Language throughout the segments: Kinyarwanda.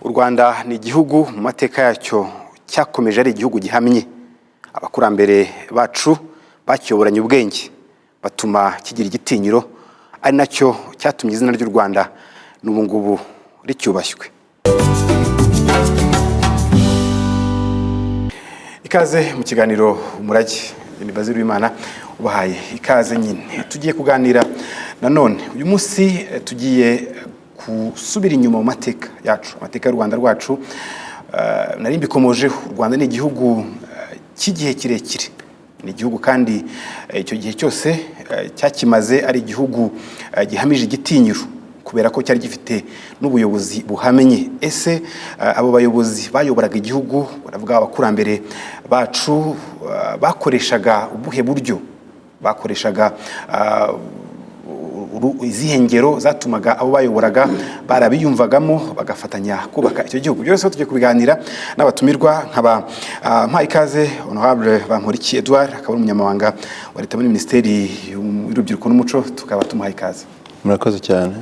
U Rwanda ni igihugu mu mateka yacyo cyakomeje ari igihugu gihamye. Abakurambere bacu bakiyoboranye ubwenge batuma kigira igitinyiro, ari nacyo cyatumye izina ry'u Rwanda n'ubu ngubu ricyubashywe. Ikaze mu kiganiro Umurage, ni Bazil Uwimana ubahaye ikaze nyine. Tugiye kuganira nanone uyu munsi, tugiye kusubira inyuma mu mateka yacu, amateka y'u Rwanda rwacu. Nari mbikomojeho, u Rwanda ni igihugu cy'igihe kirekire, ni igihugu kandi icyo gihe cyose cyakimaze ari igihugu gihamije igitinyiro, kubera ko cyari gifite n'ubuyobozi buhamenye. Ese abo bayobozi bayoboraga igihugu, baravuga abakurambere bacu, bakoreshaga ubuhe buryo? Bakoreshaga izihe ngero zatumaga abo bayoboraga barabiyumvagamo bagafatanya kubaka icyo gihugu? Byose tugiye kubiganira n'abatumirwa, nkaba mpaye ikaze Honorable Bamporiki Edouard, akaba ari umunyamabanga wa leta muri Minisiteri y'Urubyiruko n'Umuco, tukaba tumuhaye ikaze. Murakoze cyane.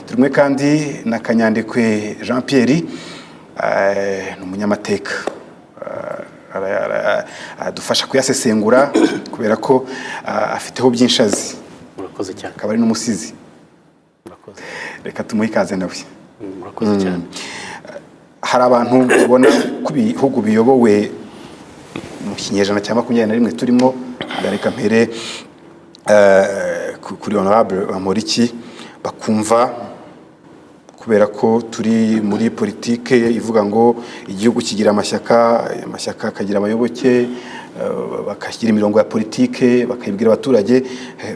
Turumwe kandi na Kanyandekwe Jean Pierre, ni umunyamateka, adufasha kuyasesengura kubera ko afiteho byinshi azi. Murakoze cyane. Akaba ari n'umusizi. Murakoze. Reka tumuhe ikaze nawe. Murakoze cyane. Hari abantu babona ko ibihugu biyobowe mu kinyejana cya 21 turimo, reka mpere kuri Honorable Bamporiki, bakumva kubera ko turi muri politike ivuga ngo igihugu kigira amashyaka akagira abayoboke, bakagira imirongo ya politike, bakayibwira abaturage,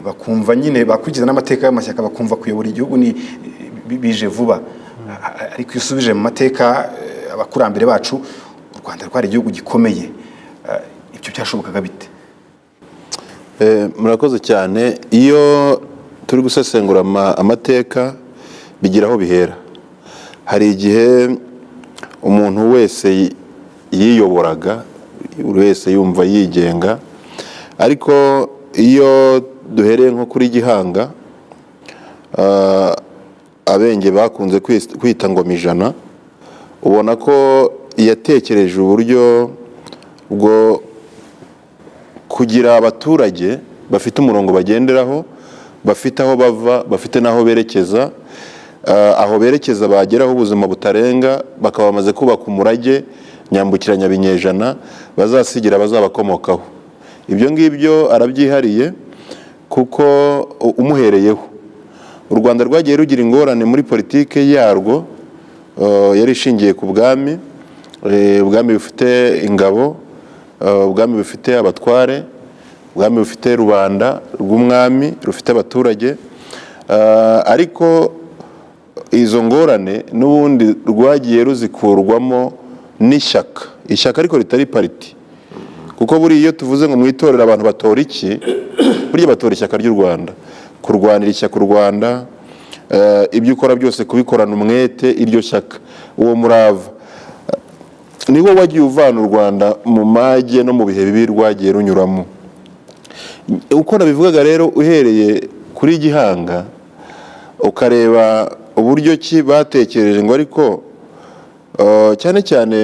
bakumva nyine bakurikiza n'amateka y'amashyaka, bakumva kuyobora igihugu ni bije vuba. Ariko iyo usubije mu mateka abakurambere bacu, u Rwanda rwari igihugu gikomeye. Ibyo byashobokaga bite? Murakoze cyane. Iyo turi gusesengura amateka bigira aho bihera. Hari igihe umuntu wese yiyoboraga, buri wese yumva yigenga, ariko iyo duhereye nko kuri Gihanga, abenge bakunze kwita Ngoma Ijana, ubona ko yatekereje uburyo bwo kugira abaturage bafite umurongo bagenderaho, bafite aho bava, bafite n'aho berekeza. Aho berekeza bageraho ubuzima butarenga, bakaba bamaze kubaka umurage nyambukiranya binyejana bazasigira bazabakomokaho. Ibyo ngibyo arabyihariye kuko umuhereyeho. U Rwanda rwagiye rugira ingorane muri politike yarwo, yari ishingiye ku bwami, ubwami bufite ingabo, ubwami bufite abatware, ubwami bufite rubanda rw'umwami rufite abaturage, ariko izo ngorane n'ubundi rwagiye ruzikurwamo n'ishyaka, ishyaka ariko ritari pariti. Kuko buri iyo tuvuze ngo mwitorera abantu batora iki, burya batora ishyaka ry'u Rwanda, kurwanira ishyaka u Rwanda, ibyo ukora byose kubikorana umwete iryo shyaka, uwo murava niwo wagiye uvana u Rwanda mu mage no mu bihe bibi rwagiye runyuramo. Uko nabivugaga rero, uhereye kuri Gihanga ukareba uburyo ki batekereje ngo ariko cyane cyane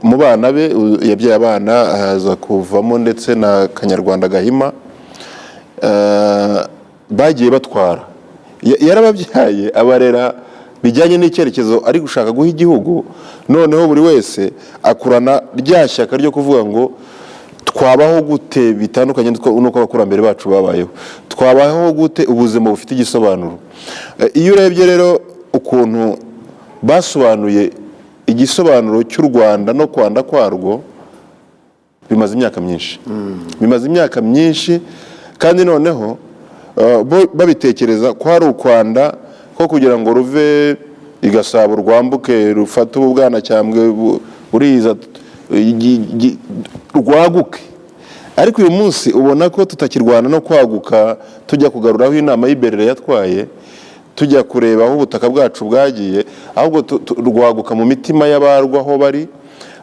mu bana be, yabyaye abana haza kuvamo ndetse na Kanyarwanda Gahima, bagiye batwara, yarababyaye abarera bijyanye n'icyerekezo ari gushaka guha igihugu. Noneho buri wese akurana rya shyaka ryo kuvuga ngo twabaho gute bitandukanye nuko abakurambere bacu babayeho, twabaho gute ubuzima bufite igisobanuro. Iyo urebye rero ukuntu basobanuye igisobanuro cy'u Rwanda no kwanda kwarwo, bimaze imyaka myinshi, bimaze imyaka myinshi, kandi noneho babitekereza ko hari u Rwanda ko kugira ngo ruve i Gasabo rwambuke rufate ubu Bwanacyambwe buriza rwaguke. Ariko uyu munsi ubona ko tutakirwana no kwaguka tujya kugaruraho inama y'Iberere yatwaye, tujya kureba aho ubutaka bwacu bwagiye, ahubwo rwaguka mu mitima y'abarwa aho bari,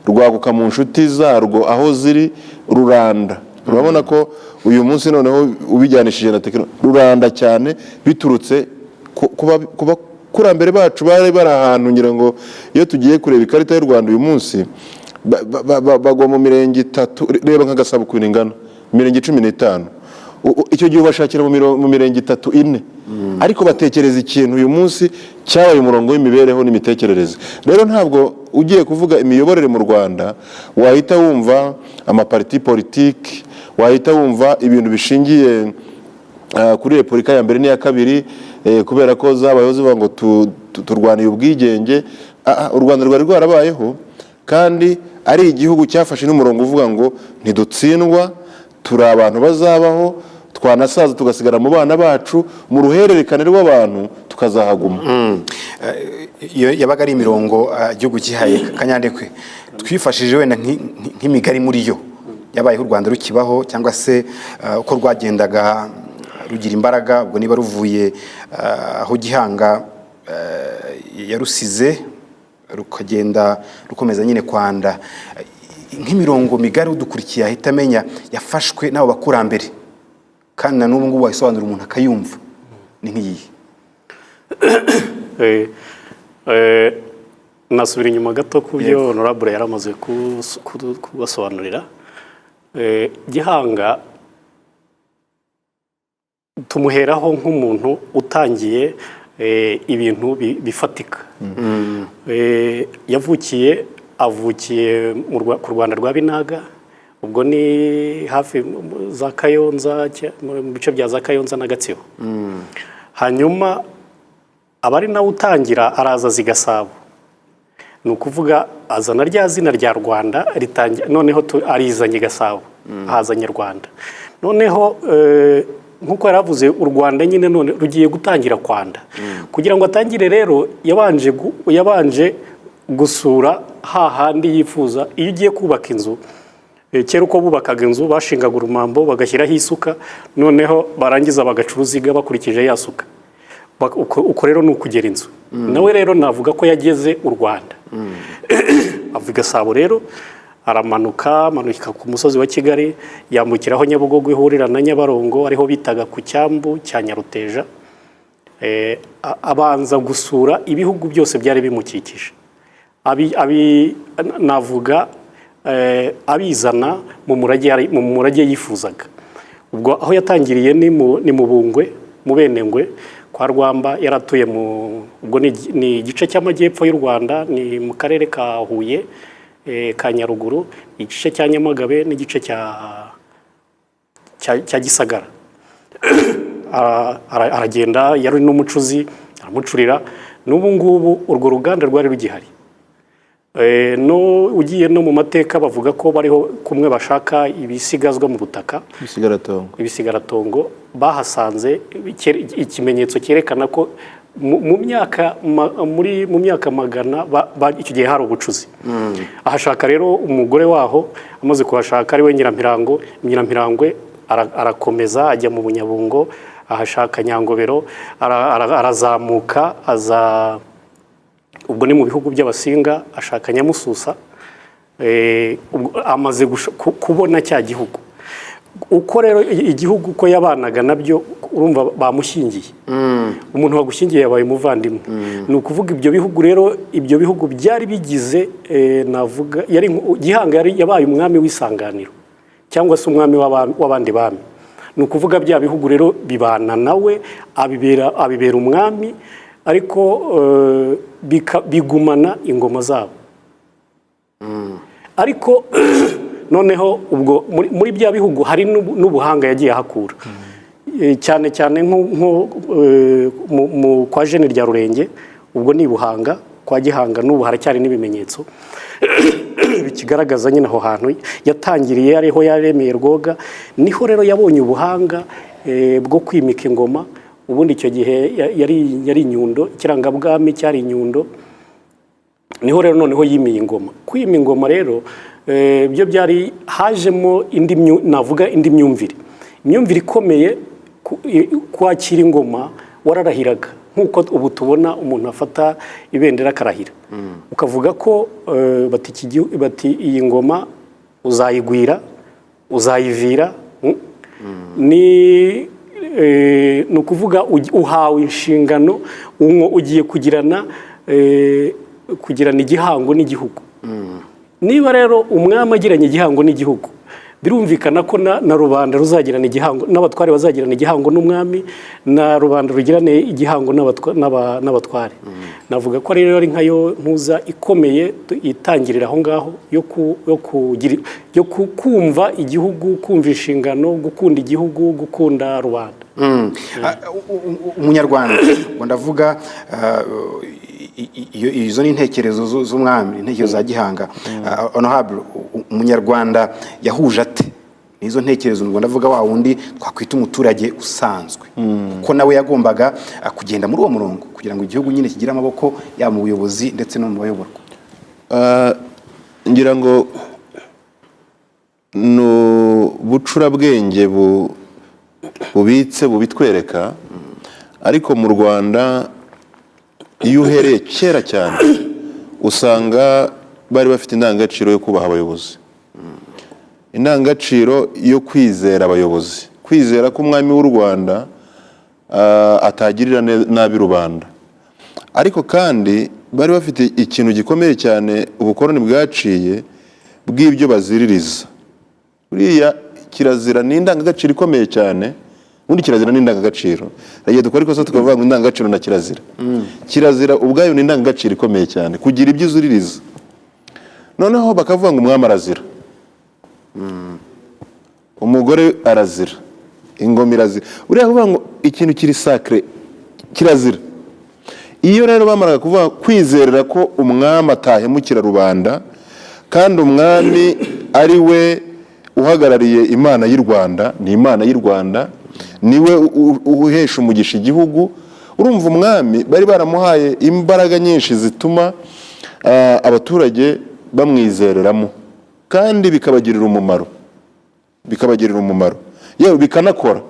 rwaguka mu nshuti zarwo aho ziri, ruranda. Urabona ko uyu munsi noneho ubijyanishije na tekinoloji ruranda cyane, biturutse kuba abakurambere bacu bari ahantu ngira ngo iyo tugiye kureba ikarita y'u Rwanda uyu munsi bagwa mu mirenge 3, reba nka Gasabo ukuntu ingana, mirenge 15. Icyo gihe bashakira mu mirenge 3, 4, ariko batekereza ikintu uyu munsi cyabaye umurongo w'imibereho n'imitekerereze. Rero ntabwo ugiye kuvuga imiyoborere mu Rwanda wahita wumva amaparti politiki, wahita wumva ibintu bishingiye kuri Repubulika ya mbere n'iya kabiri, kubera ko zabayeho zivuga ngo turwaniye ubwigenge. U Rwanda rwari rwarabayeho kandi ari igihugu cyafashe n'umurongo uvuga ngo ntidutsindwa, turi abantu bazabaho, twanasaza tugasigara mu bana bacu, mu ruhererekane rw'abantu tukazahaguma. Yabaga ari imirongo igihugu gihaye. Kanyandekwe, twifashije wenda nk'imigari muri yo yabayeho u Rwanda rukibaho, cyangwa se uko rwagendaga rugira imbaraga, ubwo niba ruvuye aho Gihanga yarusize rukagenda rukomeza nyine Kwanda, nk'imirongo migari udukurikiye ahita amenya yafashwe n'abo bakurambere kandi na n'ubu ngubu wayisobanura umuntu akayumva, ni nk'iyi. Nasubira inyuma gato ku byo Honorable yaramaze kubasobanurira. Gihanga tumuheraho nk'umuntu utangiye ibintu bifatika. Avukiye ku Rwanda rwa Binaga, ubwo ni hafi za Kayonza, mu bice bya za Kayonza na Gatsibo. Hanyuma abari nawe utangira araza Zigasabo, ni ukuvuga azana rya zina rya Rwanda ritangira, noneho arizanye Gasabo, hazanye Rwanda. Noneho nkuko yaravuze u Rwanda nyine none rugiye gutangira Kwanda. Kugira ngo atangire rero yabanje gusura hahandi yifuza. Iyo ugiye kubaka inzu, kera uko bubakaga inzu bashingaga urumambo bagashyiraho isuka, noneho barangiza bagaca uruziga bakurikije ya suka. Uko rero ni ukugera inzu. Nawe rero navuga ko yageze u Rwanda. Ava i Gasabo rero aramanuka ku musozi wa Kigali, yambukiraho Nyabugogo ihurira na Nyabarongo, ariho bitaga ku cyambu cya Nyaruteja. Abanza gusura ibihugu byose byari bimukikije. Navuga abizana mu murage yifuzaga. Ubwo aho yatangiriye ni mu Bungwe, mu Benengwe kwa Rwamba. Yaratuye ubwo ni igice cy'amajyepfo y'u Rwanda, ni mu karere ka Huye, ka Nyaruguru, igice cya Nyamagabe n'igice cya Gisagara. Aragenda, yari n'umucuzi, aramucurira. N'ubu ngubu urwo ruganda rwari rugihari. Ugiye no mu mateka bavuga ko bariho kumwe bashaka ibisigazwa mu butaka, ibisigaratongo bahasanze ikimenyetso cyerekana ko mu myaka magana icyo gihe hari ubucuzi. Ahashaka rero umugore waho, amaze kuhashaka ari we Nyirampirango, arakomeza ajya mu Bunyabungo, ahashaka Nyangobero, arazamuka aza, ubwo ni mu bihugu by'Abasinga, ashaka Nyamususa. Amaze kubona cya gihugu uko rero igihugu ko yabanaga nabyo, urumva bamushyingiye. Umuntu wagushyingiye yabaye umuvandimwe. Ni ukuvuga ibyo bihugu rero, ibyo bihugu byari bigize, navuga Gihanga yabaye umwami w'isanganiro cyangwa se umwami w'abandi bami. Ni ukuvuga bya bihugu rero bibana nawe, abibera umwami, ariko bigumana ingoma zabo. Ariko noneho ubwo muri bya bihugu hari n'ubuhanga yagiye ahakura. Cyane cyane nko kwa Jene rya Rurenge, ubwo ni Buhanga. Kwa Gihanga n'ubu haracyari n'ibimenyetso bikigaragaza nyine aho hantu yatangiriye, ariho yaremeye Rwoga. Niho rero yabonye ubuhanga bwo kwimika ingoma. Ubundi icyo gihe yari Inyundo, ikirangabwami cyari Inyundo. Niho rero noneho yimiye ingoma. Kwima ingoma rero byo byari hajemo navuga indi myumvire ikomeye. Kwakira ingoma wararahiraga, nk'uko ubu tubona umuntu afata ibendera akarahira, ukavuga ko bati iyi ngoma uzayigwira, uzayivira. ni ukuvuga uhawe inshingano ugiye kugirana igihango n'igihugu. Niba rero umwami agiranye igihango n'igihugu, birumvikana ko na rubanda ruzagirana igihango, n'abatware bazagirana igihango n'umwami, na rubanda rugirane igihango n'abatware. Navuga ko rero ari nkayo mpuza ikomeye itangirira aho ngaho yo kumva igihugu, kumva inshingano, gukunda igihugu, gukunda rubanda. Umunyarwanda ngo ndavuga izo ni intekerezo z'umwami, intekerezo za gihanga. Honorable, umunyarwanda yahuje ate nizo ntekerezo? ngo ndavuga wa wundi twakwita umuturage usanzwe, kuko nawe yagombaga kugenda muri uwo murongo kugira ngo igihugu nyine kigire amaboko ya mu buyobozi ndetse no mu bayoborwa. Ngira ngo no bucurabwenge bubitse bubitwereka, ariko mu Rwanda iyo uhereye kera cyane usanga bari bafite indangagaciro yo kubaha abayobozi, indangagaciro yo kwizera abayobozi, kwizera ko umwami w'u Rwanda atagirira nabi rubanda. Ariko kandi bari bafite ikintu gikomeye cyane ubukoroni bwaciye bw'ibyo baziririza. Buriya kirazira ni indangagaciro ikomeye cyane. Ubundi kirazira ni indangagaciro, igihe dukora ikosa tukavuga ngo indangagaciro na kirazira. Kirazira ubwayo ni indangagaciro ikomeye cyane, kugira ibyo uzuririza. Noneho bakavuga ngo umwami arazira, umugore arazira, ingoma irazira. Buriya kuvuga ngo ikintu kiri sacre kirazira. Iyo rero bamaraga kuvuga kwizerera ko umwami atahemukira rubanda, kandi umwami ari we uhagarariye Imana y'u Rwanda, ni Imana y'u Rwanda, niwe uhesha umugisha igihugu. Urumva umwami bari baramuhaye imbaraga nyinshi zituma abaturage bamwizereramo, kandi bikabagirira umumaro, yewe bikanakora,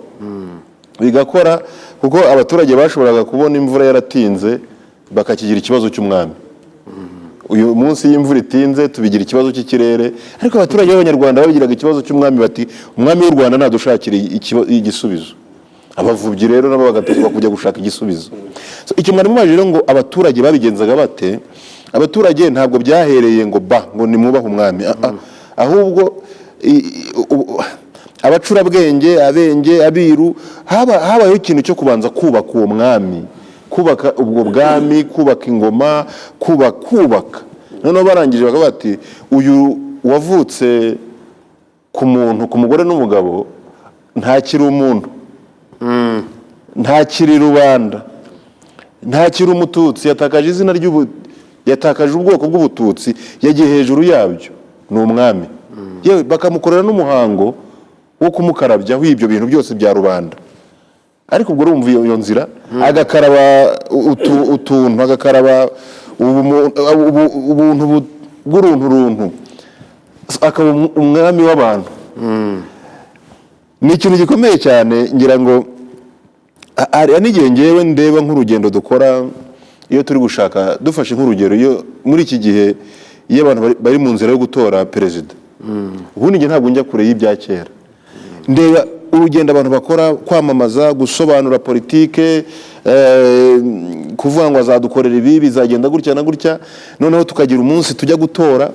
bigakora, kuko abaturage bashoboraga kubona imvura yaratinze bakakigira ikibazo cy'umwami. Uyu munsi y'imvura itinze tubigira ikibazo cy'ikirere, ariko abaturage b'Abanyarwanda babigiraga ikibazo cy'umwami, bati umwami w'u Rwanda nadushakira igisubizo. Abavubyi rero nabo bagategwa kujya gushaka igisubizo. Icyo mwari mubajije ngo abaturage babigenzaga bate? Abaturage ntabwo byahereye ngo ngo nimwubahe umwami, ahubwo abacurabwenge, abenge, abiru, habayeho ikintu cyo kubanza kubaka uwo mwami, kubaka ubwo bwami, kubaka ingoma, kubaka. Noneho barangije bakavuga bati uyu wavutse ku muntu, ku mugore n'umugabo, ntakiri umuntu, ntakiri rubanda, ntakiri umututsi, yatakaje izina yatakaje ubwoko bw'ubututsi, yagiye hejuru yabyo, ni umwami. Yewe bakamukorera n'umuhango wo kumukarabyaho ibyo bintu byose bya rubanda. Ariko ubwo urumva iyo nzira, agakaraba utuntu, agakaraba ubuntu bw'urunturuntu, akaba umwami w'abantu. Ni ikintu gikomeye cyane. Ngira ngo hari n'igihe ngewe ndeba nk'urugendo dukora, iyo turi gushaka, dufashe nk'urugero, iyo muri iki gihe iyo abantu bari mu nzira yo gutora perezida, ubundi njye ntabwo njya kure y'ibya kera, ndeba urugendo abantu bakora, kwamamaza, gusobanura politike, kuvuga ngo azadukorera ibi, bizagenda gutya na gutya, noneho tukagira umunsi tujya gutora,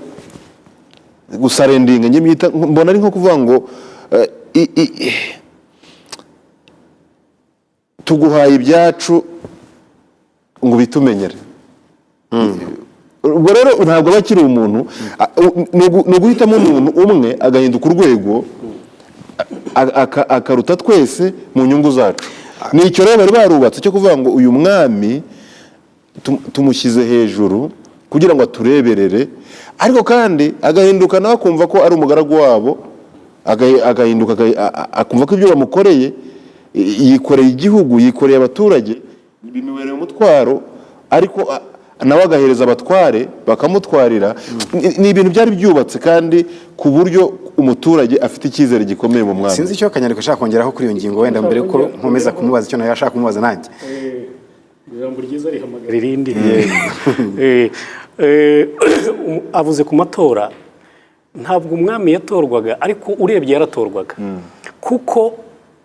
gusarendinga. Mbona ari nko kuvuga ngo tuguhaye ibyacu ngo bitumenyere. Ubwo rero ntabwo bakiri umuntu, ni uguhitamo umuntu umwe agahinduka urwego, akaruta twese mu nyungu zacu. Ni icyo rero bari barubatse cyo kuvuga ngo uyu mwami tumushyize hejuru kugira ngo atureberere, ariko kandi agahinduka nawe akumva ko ari umugaragu wabo, agahinduka akumva ko ibyo bamukoreye, yikoreye igihugu, yikoreye abaturage, bimubereye umutwaro, ariko nawe agahereza abatware bakamutwarira. Ni ibintu byari byubatse kandi ku buryo umuturage afite icyizere gikomeye mu mwami. Sinzi icyo Kanyandekwe ashaka kongeraho kuri iyo ngingo, wenda mbere ko nkomeza kumubaza icyo nawe ashaka kumubaza nanjye. Ijambo ryiza rihamagara irindi. Avuze ku matora, ntabwo umwami yatorwaga, ariko urebye yaratorwaga, kuko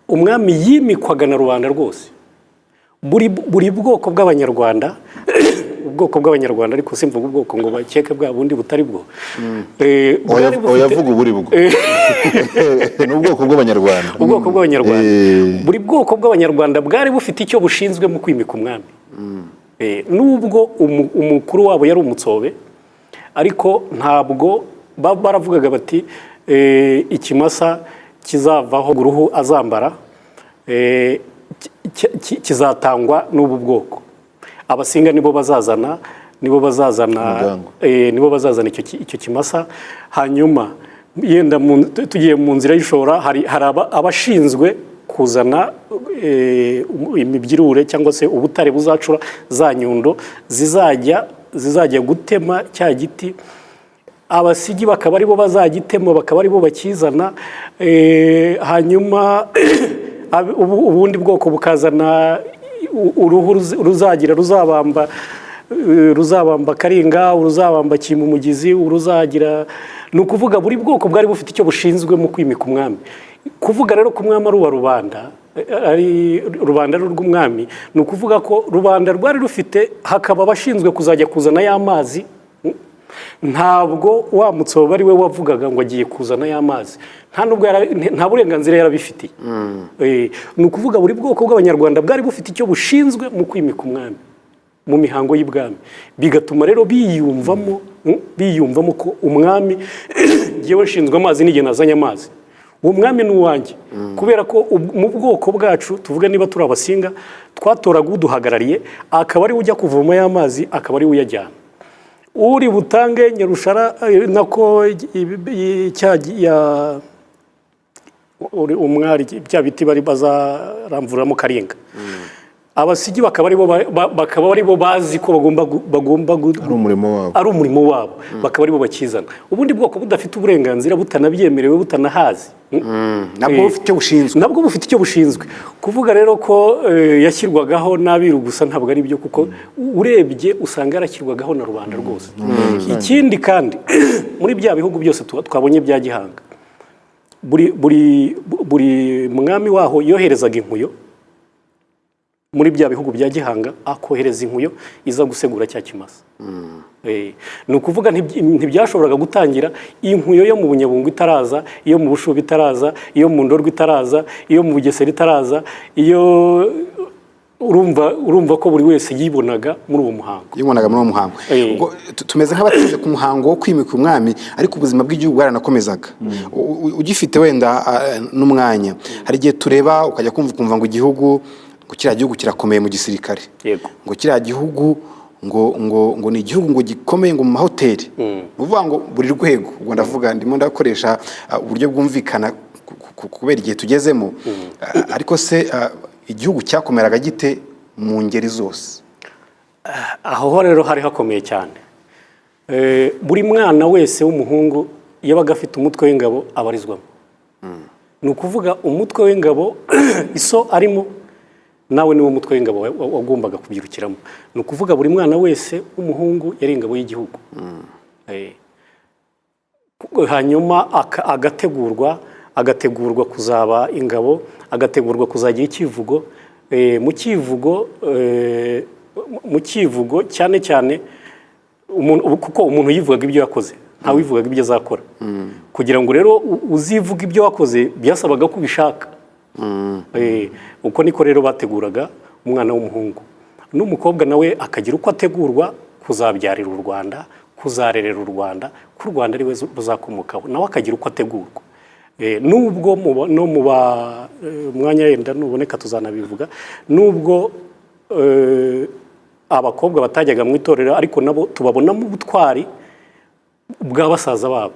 umwami yimikwaga na rubanda rwose. Buri bwoko bw'abanyarwanda ubwoko bw'abanyarwanda ariko simvuga ubwoko ngo bakeke bwa bundi butari bwo. Oyavuga uburi bwo. Ni ubwoko bw'abanyarwanda. Ubwoko bw'abanyarwanda. Buri bwoko bw'abanyarwanda bwari bufite icyo bushinzwe mu kwimika umwami. Nubwo umukuru wabo yari umutsobe ariko ntabwo baravugaga bati ikimasa kizavaho uruhu azambara kizatangwa n'ubu bwoko. Abasinga nibo bazazana icyo kimasa. Hanyuma yenda tugiye mu nzira y'ishora hari abashinzwe kuzana imibyirure cyangwa se ubutare buzacura za nyundo zizajya gutema cya giti. Abasigi bakaba aribo bazagitema, bakaba aribo bakizana. Hanyuma ubundi bwoko bukazana uruhu ruzabamba Karinga, uruzabamba Kimumugizi, uruzagira. Ni ukuvuga buri bwoko bwari bufite icyo bushinzwe mu kwimika umwami. Kuvuga rero ko umwami ari uwa rubanda, ari rubanda rw'umwami, ni ukuvuga ko rubanda rwari rufite, hakaba abashinzwe kuzajya kuzana y'amazi. Ntabwo wa mutsobe ari we wavugaga ngo agiye kuzana y'amazi, nta burenganzira yarabifitiye. Ni ukuvuga buri bwoko bw'abanyarwanda bwari bufite icyo bushinzwe mu kwimika umwami mu mihango y'ibwami, bigatuma rero biyumvamo ko umwami ngewe nshinzwe amazi n'igihe nazanye amazi, uwo mwami ni uwanjye. Kubera ko mu bwoko bwacu tuvuga niba turi abasinga twatoraga uduhagarariye, akaba ari we ujya kuvoma y'amazi, akaba ari we uyajyana. Uri butange Nyarushara nako umwari bya biti bari bazaramvuramo Karinga. Abasigi bakaba aribo bazi ko bagomba ari umurimo wabo, bakaba aribo bakizana. Ubundi bwoko budafite uburenganzira, butanabyemerewe, butanahazi, nabwo bufite icyo bushinzwe. Kuvuga rero ko yashyirwagaho n'abiru gusa ntabwo ari byo, kuko urebye usanga yarashyirwagaho na rubanda rwose. Ikindi kandi muri bya bihugu byose twabonye bya gihanga, buri mwami waho yoherezaga inkuyo. Muri bya bihugu bya gihanga akohereza inkuyo iza gusegura cya kimasa. Ni ukuvuga ntibyashoboraga gutangira inkuyo yo mu Bunyabungo itaraza, iyo mu Bushubi itaraza, iyo mu Ndorwa itaraza, iyo mu Bugesera itaraza, iyo urumva ko buri wese yibonaga muri uwo muhango. Ubwo tumeze nk'abateze ku muhango wo kwimika umwami, ariko ubuzima bw'igihugu bwaranakomezaga. Ugifite wenda n'umwanya, hari igihe tureba ukajya kumva ngo igihugu, ngo kiriya gihugu kirakomeye mu gisirikare, ngo kiriya gihugu ngo ni igihugu ngo gikomeye ngo mu mahoteli. Uvuga ngo buri rwego, ubwo ndavuga ndimo ndakoresha uburyo bwumvikana kubera igihe tugezemo. Ariko se igihugu cyakomeraga gite mu ngeri zose? Aho rero hari hakomeye cyane. Buri mwana wese w'umuhungu yabaga afite umutwe w'ingabo abarizwamo. Ni ukuvuga umutwe w'ingabo iso arimo, nawe niwo mutwe w'ingabo wagombaga kubyirukiramo. Ni ukuvuga buri mwana wese w'umuhungu yari ingabo y'igihugu. Hanyuma agategurwa kuzaba ingabo, agategurwa kuzagira ikivugo. Mu kivugo cyane cyane kuko umuntu yivugaga ibyo yakoze, ntawe wivugaga ibyo azakora. Kugira ngo rero uzivuga ibyo wakoze byasabaga ko ubishaka. Uko niko rero bateguraga umwana w'umuhungu. N'umukobwa nawe akagira uko ategurwa kuzabyarira u Rwanda, kuzarerera u Rwanda, ko u Rwanda ari we ruzakomokaho, nawe akagira uko ategurwa. Nubwo no mu mwanya yenda nuboneka tuzanabivuga, nubwo abakobwa batajyaga mu itorero, ariko nabo tubabonamo ubutwari bw'abasaza babo.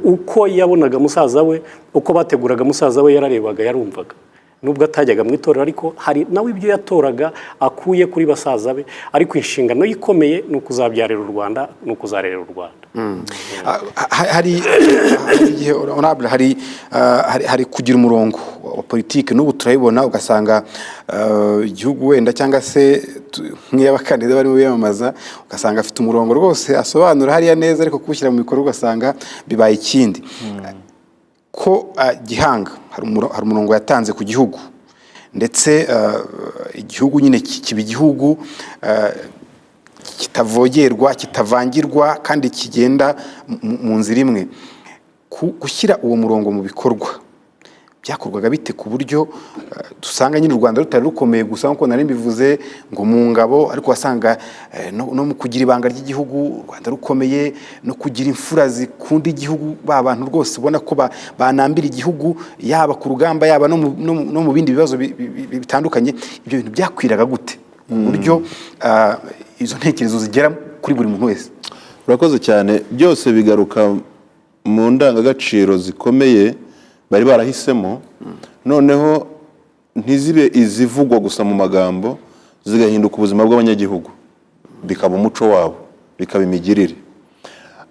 Uko yabonaga musaza we, uko bateguraga musaza we yararebaga, yarumvaga. Nubwo atajyaga mu itorero, ariko hari nawe ibyo yatoraga akuye kuri basaza be, ariko inshingano ikomeye ni ukuzabyarira u Rwanda, ni ukuzarerera u Rwanda. Hari kugira umurongo wa politiki, n'ubu turayibona ugasanga igihugu wenda cyangwa se nk'iy'abakandida barimo biyamamaza, ugasanga afite umurongo rwose asobanura hariya neza, ariko kuwushyira mu bikorwa ugasanga bibaye ikindi. ko Gihanga hari umurongo yatanze ku gihugu ndetse igihugu nyine kiba igihugu kitavogerwa kitavangirwa kandi kigenda mu nzira imwe. Gushyira uwo murongo mu bikorwa byakorwaga bite ku buryo dusanga nyine u Rwanda rutari rukomeye gusa nkuko nari mbivuze ngo mu ngabo, ariko wasanga no mu kugira ibanga ry'igihugu u Rwanda rukomeye, no kugira imfura zikunda igihugu, ba bantu rwose ubona ko banambira igihugu yaba ku rugamba yaba no mu bindi bibazo bitandukanye. Ibyo bintu byakwiraga gute ku buryo izo ntekerezo zigera kuri buri muntu wese? Urakoze cyane. Byose bigaruka mu ndangagaciro zikomeye bari barahisemo, noneho ntizibe izivugwa gusa mu magambo, zigahinduka ubuzima bw'abanyagihugu, bikaba umuco wabo, bikaba imigirire.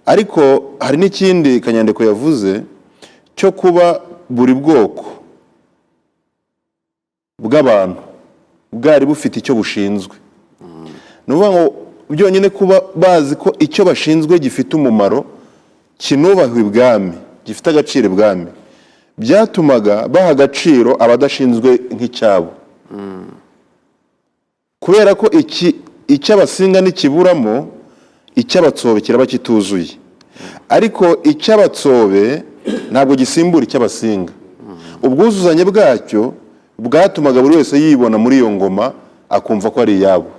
Ariko hari n'ikindi Kanyandekwe yavuze cyo kuba buri bwoko bw'abantu bwari bufite icyo bushinzwe. Ni ukuvuga ngo byonyine kuba bazi ko icyo bashinzwe gifite umumaro, kinubahwa ibwami, gifite agaciro ibwami, byatumaga baha agaciro abadashinzwe nk'icyabo. Kubera ko icy'abasinga nikiburamo, icy'abatsobe kiraba kituzuye. Ariko icy'abatsobe ntabwo gisimbura icy'abasinga. Ubwuzuzanye bwacyo bwatumaga buri wese yibona muri iyo ngoma, akumva ko ari iyabo.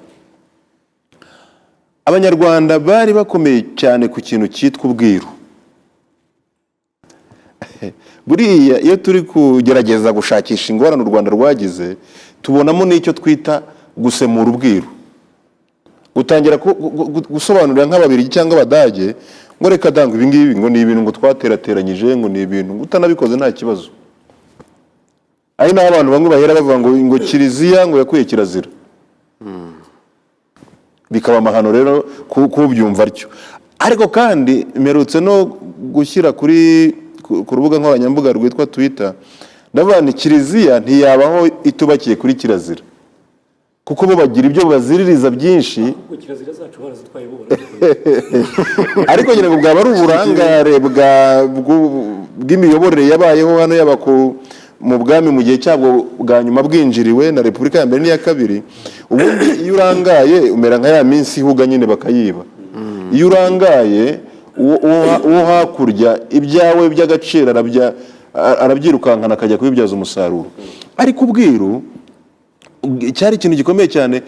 Abanyarwanda bari bakomeye cyane ku kintu cyitwa ubwiru. Buriya iyo turi kugerageza gushakisha ingorane u Rwanda rwagize, tubonamo n'icyo twita gusemura ubwiru. Gutangira gusobanurira nk'Ababiligi cyangwa Abadage ngo reka danga ibi ngibi ngo ni ibintu ngo twaterateranyije, ngo ni ibintu ngo utanabikoze nta kibazo. Ari naho abantu bamwe bahera bavuga ngo Kiliziya ngo yakuye kirazira. Bikaba amahano rero kubyumva atyo. Ariko kandi mperutse no gushyira ku rubuga nkoranyambaga rwitwa Twitter, ndavuga ni Kiliziya ntiyabaho itubakiye kuri kirazira, kuko bo bagira ibyo baziririza byinshi. Kirazira zacu barazitwaye bo. Ariko nyine bwaba ari uburangare bw'imiyoborere yabayeho hano yaba mu bwami mu gihe cyabwo bwa nyuma bwinjiriwe na Repubulika ya mbere n'iya kabiri. Ubundi iyo urangaye umera nka ya minsi ihuga nyine bakayiba. Iyo urangaye uwo hakurya ibyawe by'agaciro arabyirukankana akajya kubibyaza umusaruro. Ariko ubwiru cyari ikintu gikomeye cyane.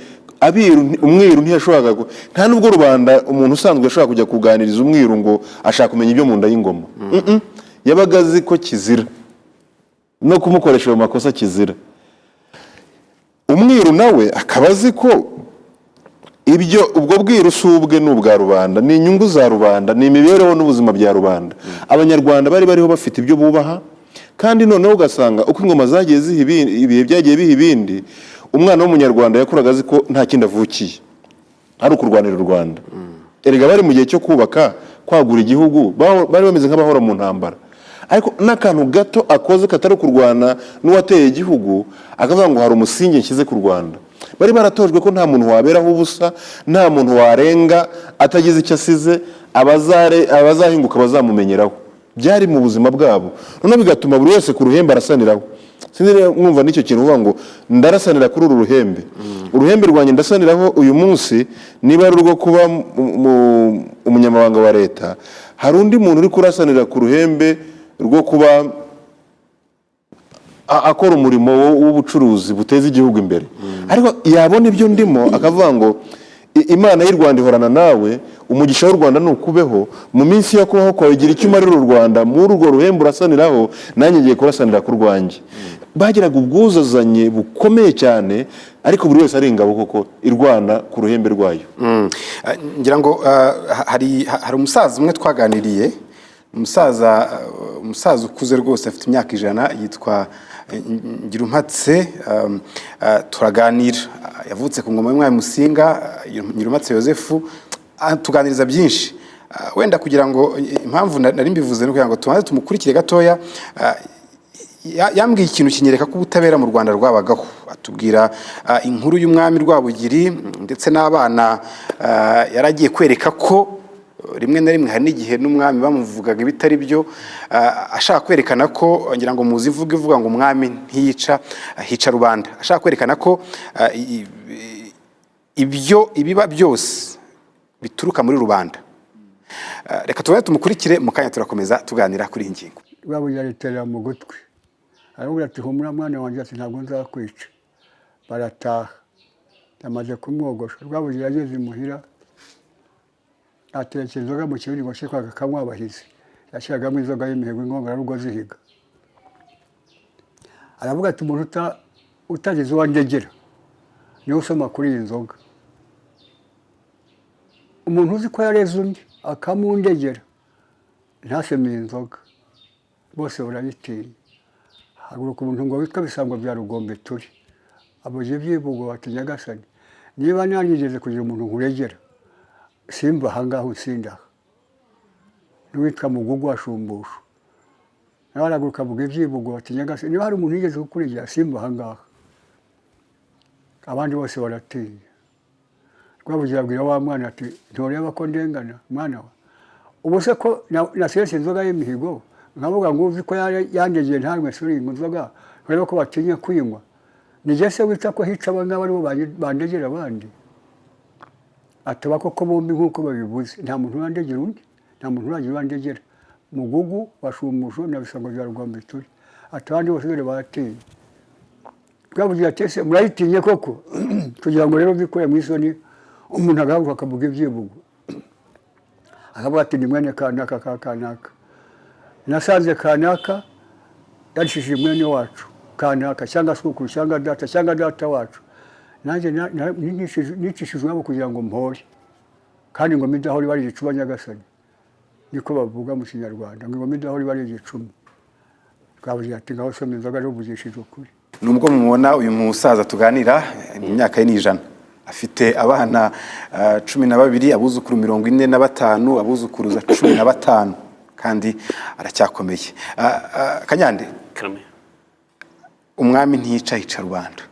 Umwiru ntiyashoboraga, nta nubwo rubanda umuntu usanzwe ashobora kujya kuganiriza umwiru ngo ashaka kumenya ibyo mu nda y'ingoma. Yabaga azi ko kizira no kumukoresha ayo makosa kizira. Umwiru nawe akaba azi ko ubwo bwiru si ubwe n'ubwa rubanda, ni inyungu za rubanda, ni imibereho n'ubuzima bya rubanda. Abanyarwanda bari bariho bafite ibyo bubaha, kandi noneho ugasanga uko ingoma zagiye ziha ibihe byagiye biha ibindi, umwana w'umunyarwanda yakuraga azi ko nta kindi avukiye ari ukurwanira u Rwanda. Erega bari mu gihe cyo kubaka kwagura igihugu, bari bameze nk'abahora mu ntambara. Ariko n'akantu gato akoze katari kurwana n'uwateye igihugu, akavuga ngo hari umusingi nshyize ku Rwanda. Bari baratojwe ko nta muntu waberaho ubusa, nta muntu warenga atagize icyo asize, abazahinguka bazamumenyeraho. Byari mu buzima bwabo. Noneho bigatuma buri wese ku ruhembe arasaniraho. Sinzi mwumva n'icyo kintu uvuga ngo ndarasanira kuri uru ruhembe. Uruhembe rwanjye ndasaniraho uyu munsi, niba ari urwo kuba umunyamabanga wa leta, hari undi muntu uri kurasanira ku ruhembe rwo kuba akora umurimo w'ubucuruzi buteza igihugu imbere. Ariko yabona ibyo ndimo akavuga ngo Imana y'u Rwanda ihorana nawe, umugisha w'u Rwanda nukubeho, mu minsi yo kubaho kwawe gira icyo umarira u Rwanda, muri urwo ruhembe urasaniraho, nanjye ngiye kurasanira ku rwanjye. Bagiraga ubwuzuzanye bukomeye cyane, ariko buri wese ari ingabo koko irwana ku ruhembe rwayo. Ngira ngo hari umusaza umwe twaganiriye, umusaza ukuze rwose afite imyaka 100, yitwa Ngirumpatse. Turaganira, yavutse ku ngoma y'umwami Musinga, Ngirumpatse Yosefu, tuganiriza byinshi. Wenda kugira ngo impamvu nari mbivuze no kugira ngo tumaze tumukurikire gatoya, yambwiye ikintu kinyereka ko ubutabera mu Rwanda rwabagaho. Atubwira inkuru y'umwami Rwabugiri ndetse n'abana yaragiye kwereka ko rimwe na rimwe hari n'igihe n'umwami bamuvugaga ibitari byo, ashaka kwerekana ko, ngira ngo muzi ivuga ngo umwami ntiyica hica rubanda, ashaka kwerekana ko ibiba byose bituruka muri rubanda. Reka tubaye tumukurikire mu kanya turakomeza tuganira kuri iyi ngingo. Rwabugira riterera mu gutwi, aravuga ati humura mwana wanjye, ati ntabwo nzakwica. Barataha, yamaze kumwogosha. Rwabugira ageze imuhira, atereka inzoga mu kibindi ngo shikwaga akanywa abahizi, yashyiragamo inzoga y'imihigo inkongararugo zihiga. Aravuga ati umuntu utagize uwo ndegera niwe usoma kuri iyi nzoga. Umuntu uzi ko yareze undi akamundegera ntaseme iyi nzoga, bose barayitinya. Haguruka umuntu ngo witwa Bisambo bya Rugombe turi, aboje ibyivugo bati Nyagasani, niba nanigeze kugira umuntu nkuregera, simba ahangaha unsindaha. N'uwitwa Mugugu wa Shumbusho nawe araguruka avuga ibyivugo bati Nyagasani, niba hari umuntu yigeze kukuregera, simba ahangaha. Abandi bose baratinya. Rwabugira abwira wa mwana ati ntureba ko ndengana mwana wa, ubu se ko nasese inzoga y'imihigo, nkavuga ngo uzi ko yandegeye ntarwe suri inzoga, ureba ko batinya kuyinywa. Nije se wita ko hica abangaba aribo bandegera abandi? Ataba koko bombi nk'uko babivuze, nta muntu urandegera undi, nta muntu uragira urandegera. Mugugu wa Shumbusho na Bisambo bya Rugombe turi, atabandi bose bere baratinya. Rwabugira ati ese murayitinye koko? Kugira ngo rero bikore mu isoni, umuntu agahaguruka akavuga ibyivugo, akavuga ati ni mwene kanaka ka kanaka, nasanze kanaka yarishije mwene wacu kanaka, cyangwa sukuru, cyangwa data wacu, nanjye nicishijwe abo kugira ngo mpore, kandi ngo midahori bari igicuba Nyagasani, niko bavuga mu Kinyarwanda, ngo midahori bari igicuma. Rwabugira ati ngaho soma inzoga ruvugishije ukuri. Nubwo mumubona uyu musaza tuganira mu myaka ye ni 100, afite abana 12, abuzukuru 45, abuzukuruza 15, kandi aracyakomeye. Kanyande, umwami ntiyica hica rubanda.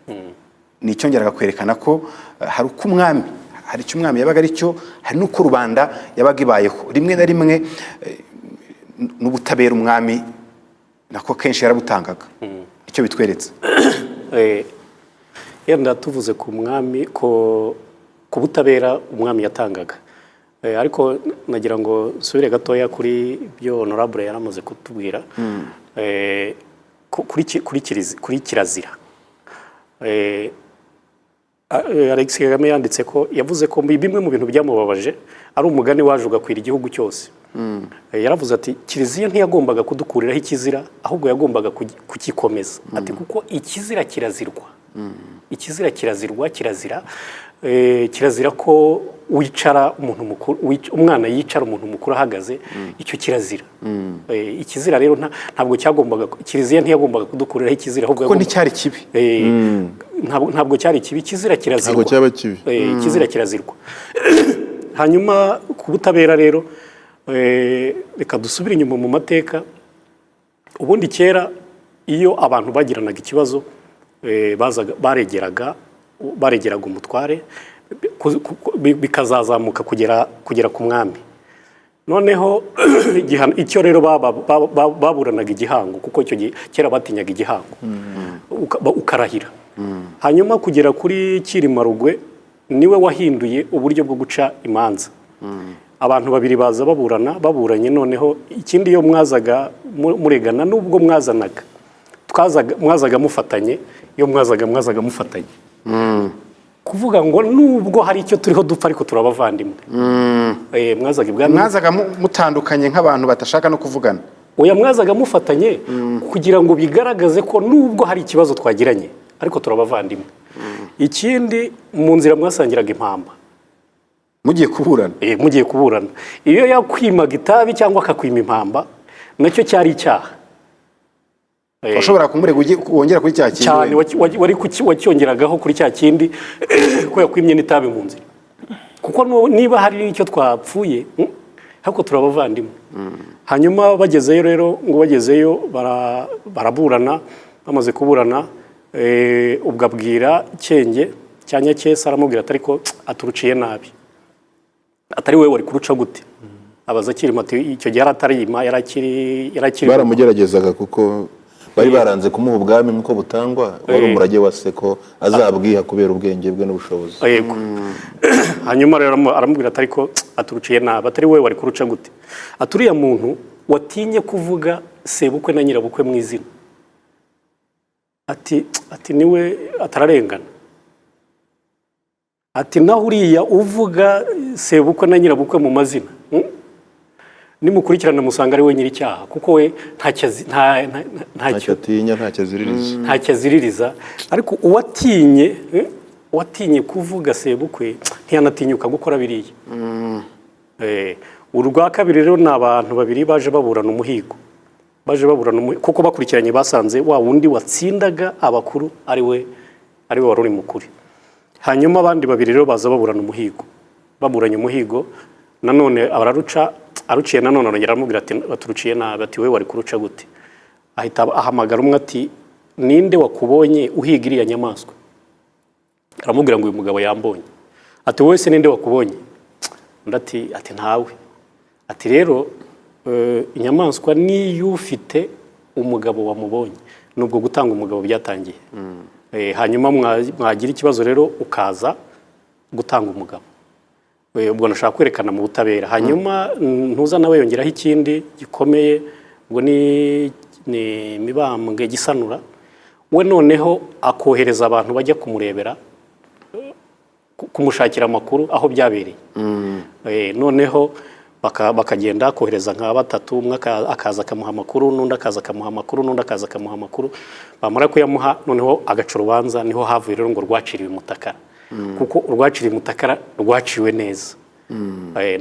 Ni icyongeraga kwerekana ko hari uko umwami, hari icyo umwami yabaga ari cyo, hari n'uko rubanda yabaga ibayeho. Rimwe na rimwe n'ubutabera umwami nako kenshi yarabutangaga. Icyo bitweretse. Yenda tuvuze ku mwami ko butabera umwami yatangaga, ariko nagira ngo subire gatoya kuri byo honorable yaramaze kutubwira kuri kirazira. Alex Kagame yanditse ko yavuze ko bimwe mu bintu byamubabaje ari umugani waje ugakwira igihugu cyose. Yaravuze ati kiliziya ntiyagombaga kudukuriraho ikizira, ahubwo yagombaga kukikomeza. Ati kuko ikizira kirazirwa, ikizira kirazira ko wicara umuntu mukuru, umwana yicara umuntu mukuru ahagaze, icyo kirazira. Ikizira rero ntabwo cyagombaga, kiliziya ntiyagombaga kudukuriraho ikizira, ahubwo kuko nticyari kibi. Ntabwo cyari kibi, ikizira kirazirwa. Ntabwo cyaba kibi. Ikizira kirazirwa. Hanyuma ku butabera rero, reka dusubire inyuma mu mateka. Ubundi kera iyo abantu bagiranaga ikibazo, baregeraga umutware, bikazazamuka kugera ku mwami. Noneho icyo rero baburanaga igihango, kuko icyo gihe kera batinyaga igihango, ukarahira. Hanyuma kugera kuri Cyilima Rugwe niwe wahinduye uburyo bwo guca imanza. Abantu babiri baza baburanye, noneho ikindi iyo mwazaga muregana, nubwo mwazaga mufatanye, iyo mwazaga mufatanye. Kuvuga ngo nubwo hari icyo turiho dupfa ariko turabavandimwe. Mwazaga mutandukanye nk'abantu batashaka no kuvugana. Oya, mwazaga mufatanye kugira ngo bigaragaze ko nubwo hari ikibazo twagiranye ariko turabavandimwe. Ikindi mu nzira mwasangiraga impamba. Mugiye kuburana. Mugiye kuburana. Iyo yakwimaga itabi cyangwa akakwima impamba, nacyo cyari icyaha. Washobora kumurega wongera kuri cya kindi. Cyane wari wacyongeragaho kuri cya kindi ko yakwimye n'itabi mu nzira. Kuko niba hari icyo twapfuye, ariko turabavandimwe. Hanyuma bagezeyo rero, ngo bagezeyo baraburana, bamaze kuburana, ubwo abwira Cyenge cya Nyakesa, aramubwira atari ko aturuciye nabi. Atari we wari kuruca gute? abaza Cyilima ati icyo gihe aratarima yarakiri baramugeragezaga kuko bari baranze kumuha ubwami nk'uko butangwa wari umurage wa se ko azabwiha kubera ubwenge bwe n'ubushobozi. Yego. Hanyuma rero aramubwira ati ariko aturuciye nabi, atari we wari kuruca gute, aturiya muntu watinye kuvuga sebukwe na nyirabukwe mu izina, ati niwe atararengana, ati naho uriya uvuga sebukwe na nyirabukwe mu mazina nimukurikirana musanga ari we nyir'icyaha kuko we ntacyo atinya ntacyo aziririza, ariko uwatinye kuvuga sebukwe ntiyanatinyuka gukora biriya. Urwa kabiri rero ni abantu babiri baje baburana umuhigo, kuko bakurikiranye basanze wa wundi watsindaga abakuru ari we wari uri mukuri. Hanyuma abandi babiri rero baza baburana umuhigo, baburanye umuhigo nanone abararuca, aruciye nanone arongera aramubwira ati baturuciye nabi, ati we wari kuruca gute, ahita ahamagara umwe ati ninde wakubonye uhiga iriya nyamaswa, aramubwira ngo uyu mugabo yambonye, ati wowe se ninde wakubonye, undi ati ntawe, ati rero inyamaswa niyo ufite umugabo wamubonye, nubwo gutanga umugabo byatangiye. Hanyuma mwagira ikibazo rero ukaza gutanga umugabo, ubwo nashaka kwerekana mu butabera. Hanyuma ntuza nawe yongeraho ikindi gikomeye, ubwo ni Mibambwe Gisanura, we noneho akohereza abantu bajya kumurebera, kumushakira amakuru aho byabereye. Noneho bakagenda akohereza nka batatu, umwe akaza akamuha amakuru, n'undi akaza akamuha amakuru, n'undi akaza akamuha amakuru, bamara kuyamuha noneho agaca urubanza. Niho havuye rero ngo rwaciriwe Mutakara, kuko urwaciriwe Mutakara rwaciwe neza.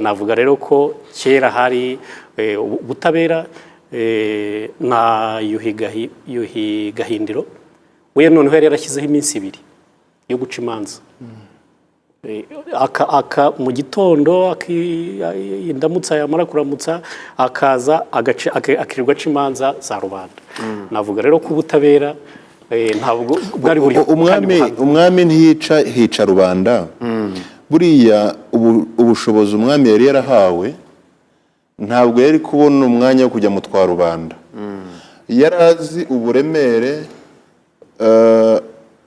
Navuga rero ko kera hari ubutabera na Yuhi Gahindiro, we noneho yari yarashyizeho iminsi 2 yo guca imanza. Mu gitondo indamutsa yamara kuramutsa akaza akirirwa aca imanza za rubanda. Navuga rero ko ubutabera ntabwo bwari buri umwami hica rubanda. Buriya ubushobozi umwami yari yarahawe ntabwo yari kubona umwanya wo kujya mutwara rubanda. Yarazi uburemere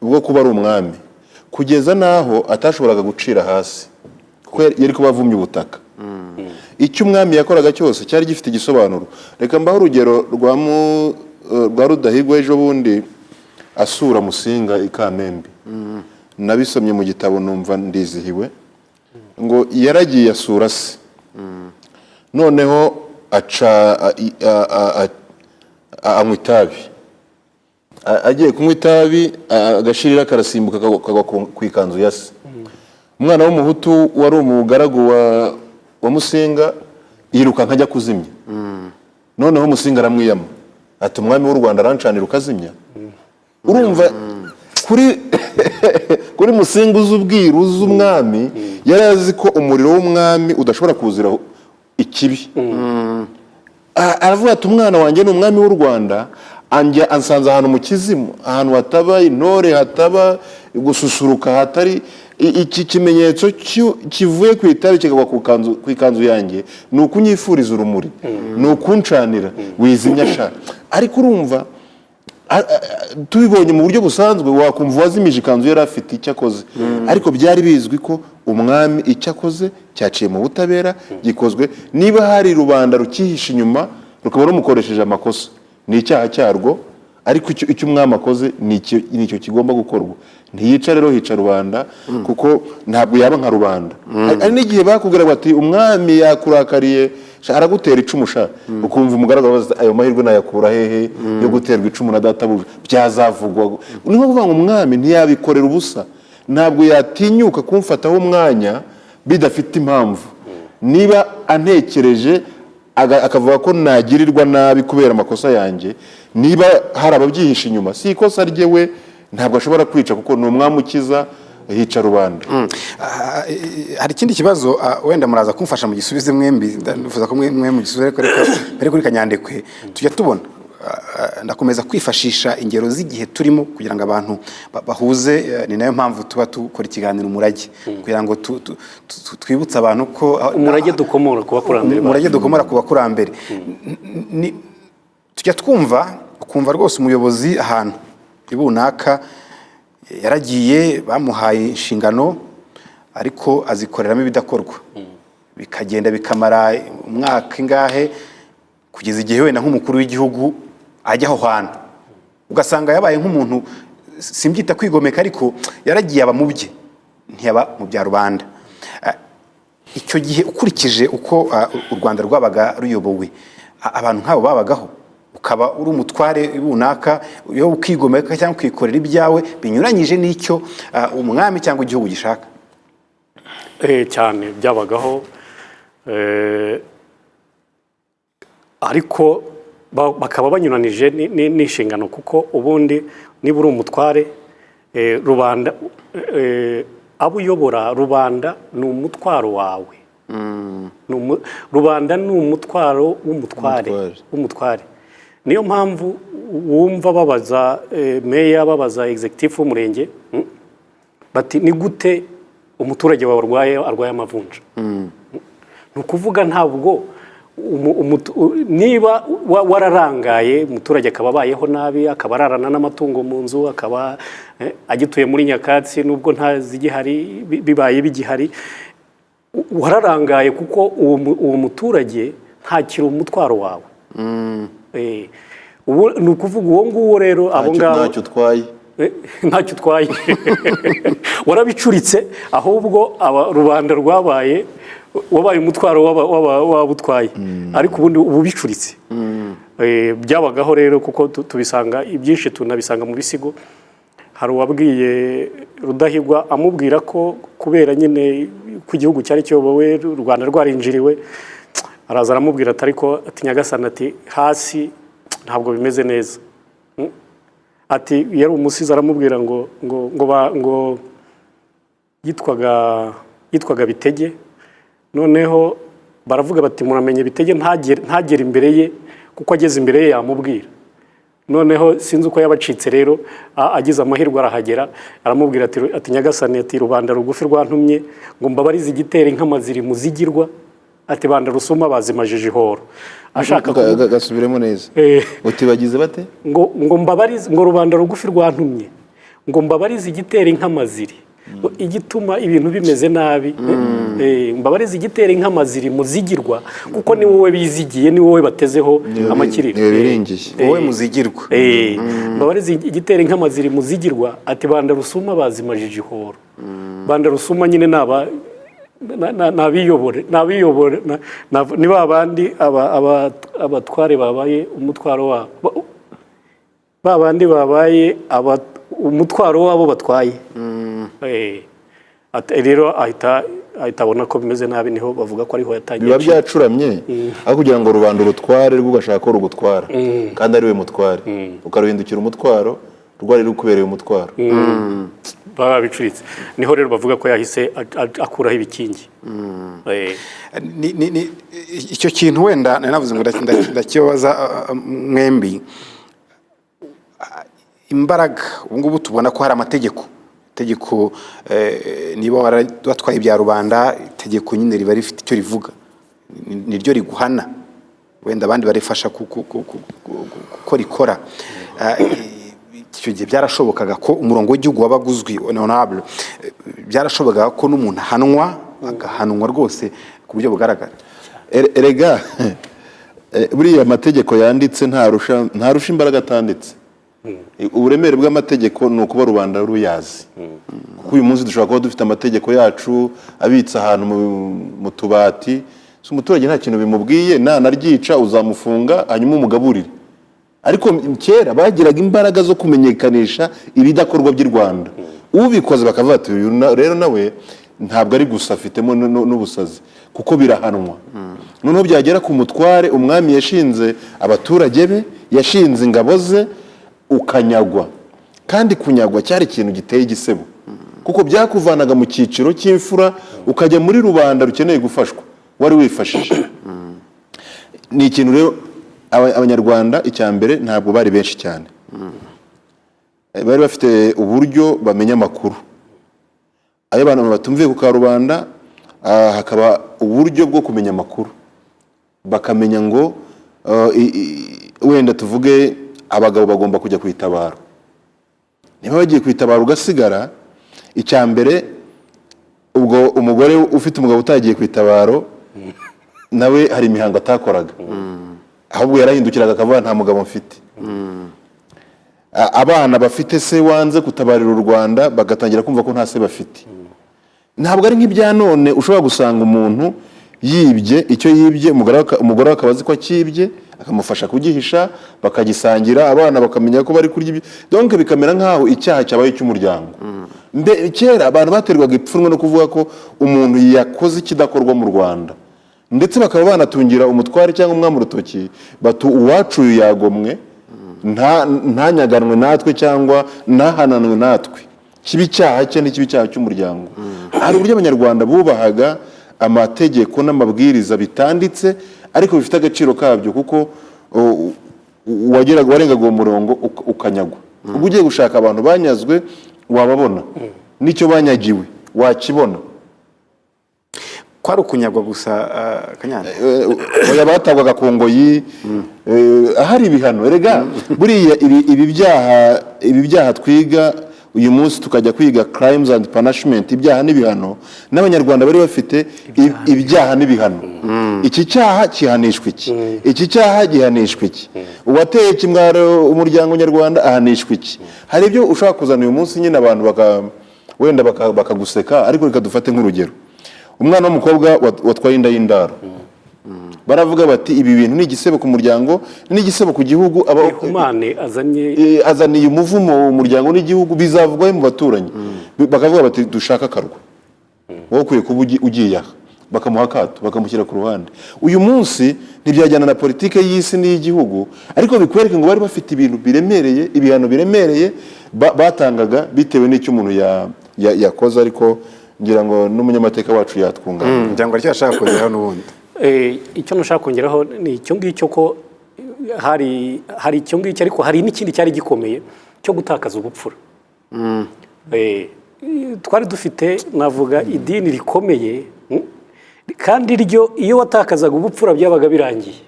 bwo kuba ari umwami, kugeza naho atashoboraga gucira hasi kuko yari kubavumya ubutaka. Icyo umwami yakoraga cyose cyari gifite igisobanuro. Reka mbaho urugero rwa Rudahigwa ejo bundi asura Musinga i Kamembe. Nabisomye mu gitabo numva ndizihiwe, ngo yaragiye asura se, noneho anywa itabi, agiye kunywa itabi agashirira karasimbuka kagwa ku ikanzu ya se. Umwana w'umuhutu wari umugaragu wa Musinga yiruka nkajya kuzimya, noneho Musinga aramwiyama ati umwami w'u Rwanda arancanira ukazimya. Urumva kuri Musinga uzi ubwiru uzi umwami, yari azi ko umuriro w'umwami udashobora kuzira ikibi. Aravuga ati umwana wanjye ni umwami w'u Rwanda, ansanze ahantu mu kizimu, ahantu hataba intore, hataba gususuruka, hatari iki kimenyetso kivuye ku itabi kigwa ku ikanzu yanjye, ni ukunyifuriza urumuri, ni ukuncanira wizimya sha. Ariko urumva tubibonye mu buryo busanzwe wakumva wazimije ikanzu yari afite icyo akoze. Ariko byari bizwi ko umwami icyo akoze cyaciye mu butabera, gikozwe. Niba hari rubanda rukihisha inyuma rukaba rumukoresheje amakosa, ni icyaha cyarwo, ariko icyo umwami akoze ni icyo kigomba gukorwa. Ntiyica rero, hica rubanda, kuko ntabwo yaba nka rubanda. Hari n'igihe bakubwira bati umwami yakurakariye aragutera icumu sha, ukumva umugaragu waza ayo mahirwe nayakura hehe yo guterwa icumu na databuja, byazavugwa. Ni nko kuvuga ngo umwami ntiyabikorera ubusa, ntabwo yatinyuka kumfataho umwanya bidafite impamvu. Niba antekereje akavuga ko nagirirwa nabi kubera amakosa yanjye, niba hari ababyihisha inyuma, si ikosa ryewe, ntabwo ashobora kwica kuko ni umwami ukiza, hica rubanda. Hari ikindi kibazo wenda muraza kumfasha mu gisubize mwembi, ndavuga ko mwe mu gisubize ariko kuri Kanyandekwe tujya tubona ndakomeza kwifashisha ingero z'igihe turimo kugira ngo abantu bahuze, ni nayo mpamvu tuba dukora ikiganiro umurage, kugira ngo twibutse abantu ko umurage dukomora ku bakurambere, umurage dukomora ku bakurambere. Tujya kumva rwose umuyobozi ahantu ibunaka yaragiye, bamuhaye inshingano ariko azikoreramo ibidakorwa, bikagenda bikamara umwaka ingahe, kugeza igihe wenda nk'umukuru w'igihugu ajya aho hantu ugasanga yabaye nk'umuntu, simbyita kwigomeka, ariko yaragiye aba mu bye ntiyaba mu bya rubanda. Icyo gihe ukurikije uko u Rwanda rwabaga ruyobowe, abantu nk'abo babagaho, ukaba uri umutware runaka, yo ukigomeka cyangwa ukikorera ibyawe binyuranyije n'icyo umwami cyangwa igihugu gishaka. Cyane byabagaho, ariko bakaba banyuranije n'inshingano, kuko ubundi niba uri umutware, rubanda, abo uyobora, rubanda ni umutwaro wawe, rubanda ni umutwaro w'umutware. Niyo mpamvu wumva babaza meya, babaza executive w'umurenge bati ni gute umuturage wawe arwaye amavunja. Ni ukuvuga ntabwo niba wararangaye, umuturage akaba abayeho nabi, akaba ararana n'amatungo mu nzu, akaba agituye muri nyakatsi nubwo nta zigihari, bibaye bigihari, wararangaye kuko uwo muturage ntakiri umutwaro wawe. Ni ukuvuga uwo nguwo rero, abo ngabo ntacyo utwaye warabicuritse, ahubwo rubanda wabaye umutwaro w'abutwaye, ariko ubundi ubu bicuritse. Byabagaho rero, kuko tubisanga ibyinshi, tunabisanga mu bisigo. Hari uwabwiye Rudahigwa amubwira ko kubera nyine ku gihugu cyari cyobowe, u Rwanda rwarinjiriwe, araza aramubwira ati ariko Nyagasani, ati hasi ntabwo bimeze neza. Ati yari umusizi, aramubwira ngo yitwaga Bitege, noneho baravuga bati muramenye Bitege ntagere imbere ye, kuko ageze imbere ye yamubwira. Noneho sinzi uko yabacitse rero, agize amahirwe arahagera, aramubwira ati Nyagasani, ati rubanda rugufi rwantumye ngo mbabarize igitera nk'amaziri muzigirwa, ati banda rusuma bazimajije ihoro. Ashaka gasubiremo neza. Utibagize bate? Ngo mbabarize, ngo rubanda rugufi rwantumye ngo mbabarize igitera nk'amaziri, igituma ibintu bimeze nabi. Mbabarize igitera nk'amaziri muzigirwa, kuko ni wowe bizigiye, ni wowe batezeho amakiriro, wowe muzigirwa. Mbabarize igitera nk'amaziri muzigirwa, ati banda rusuma bazimajije ihoro. Banda rusuma nyine naba nabiyobore ni babandi abatware babaye umutwaro wabo, babandi babaye umutwaro wabo batwaye. Rero ahita abona ko bimeze nabi, niho bavuga ko ariho yatangiye. Biba byacuramye, aho kugira ngo rubanda urutware rugashaka ko rugutwara, kandi ari we mutware, ukaruhindukira umutwaro, rwari rukubereye umutwaro. Baba bicuritse, niho rero bavuga ko yahise akuraho ibikingi. Icyo kintu wenda navuze ngo ndakibaza mwembi. Imbaraga ubu ngubu tubona ko hari amategeko, niba watwaye ibya rubanda, itegeko nyine riba rifite icyo rivuga, niryo riguhana, wenda abandi barifasha kuko rikora. Icyo gihe byarashobokaga ko umurongo w'igihugu wabaguzwi honorable, byarashobokaga ko n'umuntu agahanwa rwose ku buryo bugaragara. Erega buriya amategeko yanditse ntarusha imbaraga atanditse. Uburemere bw'amategeko ni ukuba rubanda ruyazi, kuko uyu munsi dushobora kuba dufite amategeko yacu abitse ahantu mu tubati, umuturage nta kintu bimubwiye, nanaryica uzamufunga hanyuma umugaburire. Ariko kera bagiraga imbaraga zo kumenyekanisha ibidakorwa by'u Rwanda, ubikoze bakavuga ati uyu rero nawe ntabwo ari gusa afitemo n'ubusazi, kuko birahanwa. Noneho byagera ku mutware, umwami yashinze abaturage be, yashinze ingabo ze, ukanyagwa. Kandi kunyagwa cyari ikintu giteye igisebo, kuko byakuvanaga mu cyiciro cy'imfura ukajya muri rubanda rukeneye gufashwa, wari wifashije. Ni ikintu rero abanyarwanda icya mbere ntabwo bari benshi cyane, bari bafite uburyo bamenya amakuru ayo abantu batumviye ku karubanda, hakaba uburyo bwo kumenya amakuru bakamenya ngo wenda tuvuge abagabo bagomba kujya kwitabara, niba bagiye kwitabara ugasigara, icya mbere ubwo umugore ufite umugabo utagiye kwitabaro nawe hari imihango atakoraga, ahubwo yarahindukiraga akavuga nta mugabo mfite. Abana bafite se wanze kutabarira u Rwanda bagatangira kumva ko nta se bafite. Ntabwo ari nk'ibya none ushobora gusanga umuntu yibye icyo yibye, umugore akaba azi ko akibye akamufasha kugihisha, bakagisangira, abana bakamenya ko bari kurya, donc bikamera nkaho icyaha cyabaye cy'umuryango. Kera abantu baterwaga ipfunwe no kuvuga ko umuntu yakoze ikidakorwa mu Rwanda, ndetse bakaba banatungira umutware cyangwa umwami urutoki batu uwacu yagomwe ntanyaganwe natwe cyangwa ntahananwe natwe, kibi cyaha cye n'ikibi cyaha cy'umuryango. Hari uburyo abanyarwanda bubahaga amategeko n'amabwiriza bitanditse ariko bifite agaciro kabyo, kuko warengaga uwo murongo ukanyagwa. Ubwo ugiye gushaka abantu banyazwe wababona, n'icyo banyagiwe wakibona. Kwari ukunyagwa gusa Kanyana? Oya, batabwaga ku ngoyi, ahari ibihano. Erega buriya ibi byaha twiga uyu munsi tukajya kwiga crimes and punishment, ibyaha n'ibihano, n'abanyarwanda bari bafite ibyaha n'ibihano. Iki cyaha kihanishwa iki, iki cyaha gihanishwa iki, uwateye kimwaro umuryango nyarwanda ahanishwa iki. Hari ibyo ushaka kuzana uyu munsi nyine abantu wenda bakaguseka, ariko reka dufate nk'urugero, umwana w'umukobwa watwaye inda y'indaro, baravuga bati ibi bintu ni igisebo ku muryango, ni igisebo ku gihugu, azaniye umuvumo umuryango n'igihugu, bizavugwaho mu baturanyi. Bakavuga bati dushaka akarwa, wowe ukwiye kuba ugiye aha, bakamuha akato, bakamushyira ku ruhande. Uyu munsi ntibyajyana na politike y'isi n'iy'igihugu, ariko bikwereka ngo bari bafite ibintu biremereye, ibihano biremereye batangaga bitewe n'icyo umuntu yakoze. Ariko ngira ngo n'umunyamateka wacu yatwunganira. Cyangwa icyo ashaka kongeraho n'ubundi. Icyo nashaka kongeraho ni icyo ngicyo, ko hari icyo ngicyo, ariko hari n'ikindi cyari gikomeye cyo gutakaza ubupfura. Twari dufite, navuga, idini rikomeye, kandi ryo iyo watakazaga ubupfura byabaga birangiye.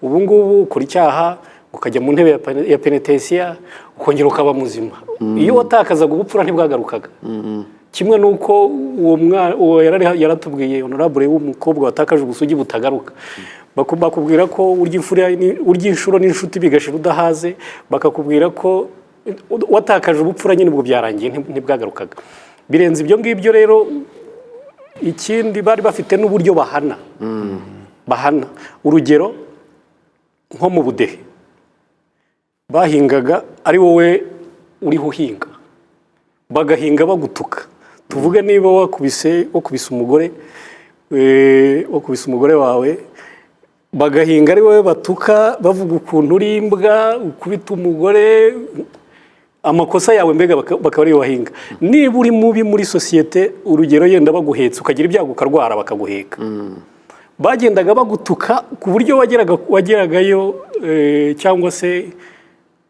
Ubu ngubu ukora icyaha ukajya mu ntebe ya penetesiya ukongera ukaba muzima. Iyo watakazaga ubupfura ntibwagarukaga. Kimwe nuko uwo yaratubwiye honorable w'umukobwa watakaje ubusugi butagaruka, bakubwira ko urya inshuro n'inshuti bigashira udahaze, bakakubwira ko watakaje ubupfura nyine ubwo byarangiye ntibwagarukaga. Birenze ibyo ngibyo rero, ikindi bari bafite n'uburyo bahana. Urugero nko mu budehe bahingaga ari wowe uriho uhinga, bagahinga bagutuka. Tuvuge niba wakubise umugore wawe, bagahinga ari wowe batuka, bavuga ukuntu uri imbwa, ukubita umugore, amakosa yawe mbega bakaba ariyo wahinga. Niba uri mubi muri sosiyete, urugero yenda baguhetse ukagira ibyago ukarwara bakaguheka, bagendaga bagutuka ku buryo wageragayo cyangwa se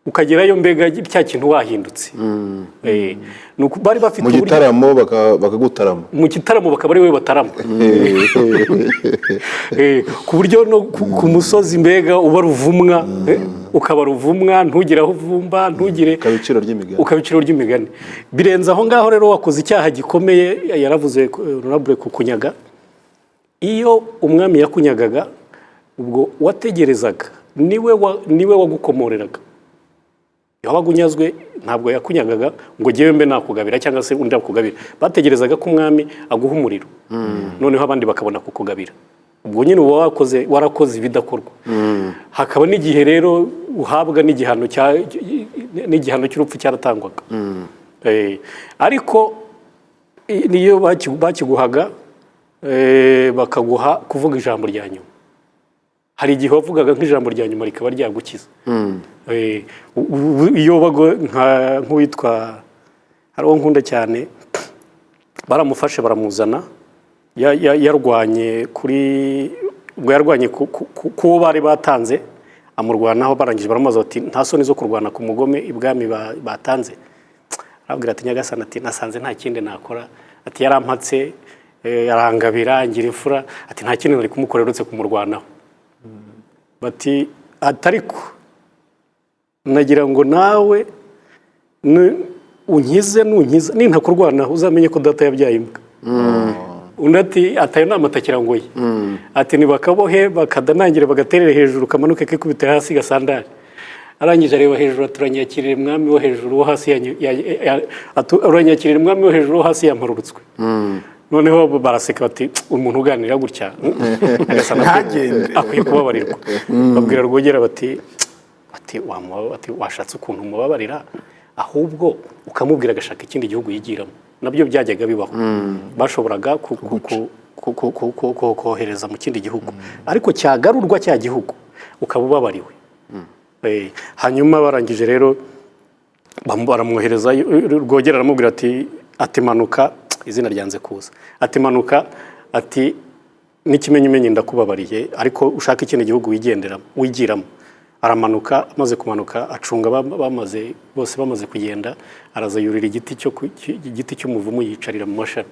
ukagerayo mbega cya kintu wahindutse. Bari bafite mu gitaramo bakagutarama, mu gitaramo bakaba ari wowe batarama. Ku buryo no ku musozi mbega uba ruvumwa, ukaba ruvumwa, ntugire aho uvumba, ntugire ukabiciro ry'imigani. Birenze aho ngaho rero, wakoze icyaha gikomeye, yaravuze honorable ku kunyaga. Iyo umwami yakunyagaga, ubwo wategerezaga niwe wagukomoreraga. Yabaga unyazwe, ntabwo yakunyagaga ngo ngewe mbe nakugabira cyangwa se undi akugabira. Bategerezaga ko umwami aguha umuriro, noneho abandi bakabona kukugabira. Ubwo nyine uba warakoze ibidakorwa. Hakaba n'igihe rero uhabwa n'igihano cy'urupfu cyaratangwaga. Ariko niyo bakiguhaga, bakaguha kuvuga ijambo rya nyuma. Hari igihe wavugaga nk'ijambo rya nyuma rikaba ryagukiza. Iyo nk'uwitwa, hari uwo nkunda cyane, baramufashe baramuzana, yarwanye kuri, ubwo yarwanye kuwo bari batanze, amurwanaho barangije baramubaza bati nta soni zo kurwana ku mugome ibwami batanze. Arabwira ati nyagasani ati nasanze nta kindi nakora, ati yarampatse arangabira ngira imfura, ati nta kindi nari kumukorera uretse kumurwanaho. Bati atariko nagira ngo nawe unkize nintakurwanaho uzamenye ko data yabyaye imbwa. Undi ati atayo nama atakirangoye, ati nibakabohe bakadanangire bagaterere hejuru kamanuke kikubite hasi gasandari. Arangije areba hejuru aturanyakirira umwami wo hejuru wo hasi uranyakirira umwami wo hejuru wo hasi yamparurutswe. Noneho baraseka bati umuntu uganira gutya ntagende akwiye kubabarirwa. Babwira Rwogera bati washatse ukuntu umubabarira ahubwo ukamubwira agashaka ikindi gihugu yigiramo. Nabyo byajyaga bibaho, bashoboraga kohereza mu kindi gihugu ariko cyagarurwa cya gihugu ukaba ubabariwe. Hanyuma barangije rero baramwohereza. Rwogera aramubwira ati manuka, izina ryanze kuza, ati manuka, ati n'ikimenyimenyi ndakubabariye ariko ushaka ikindi gihugu wigiramo. Aramanuka, amaze kumanuka acunga bose bamaze kugenda, araza yurira igiti cy'umuvumu yicarira mu mashami.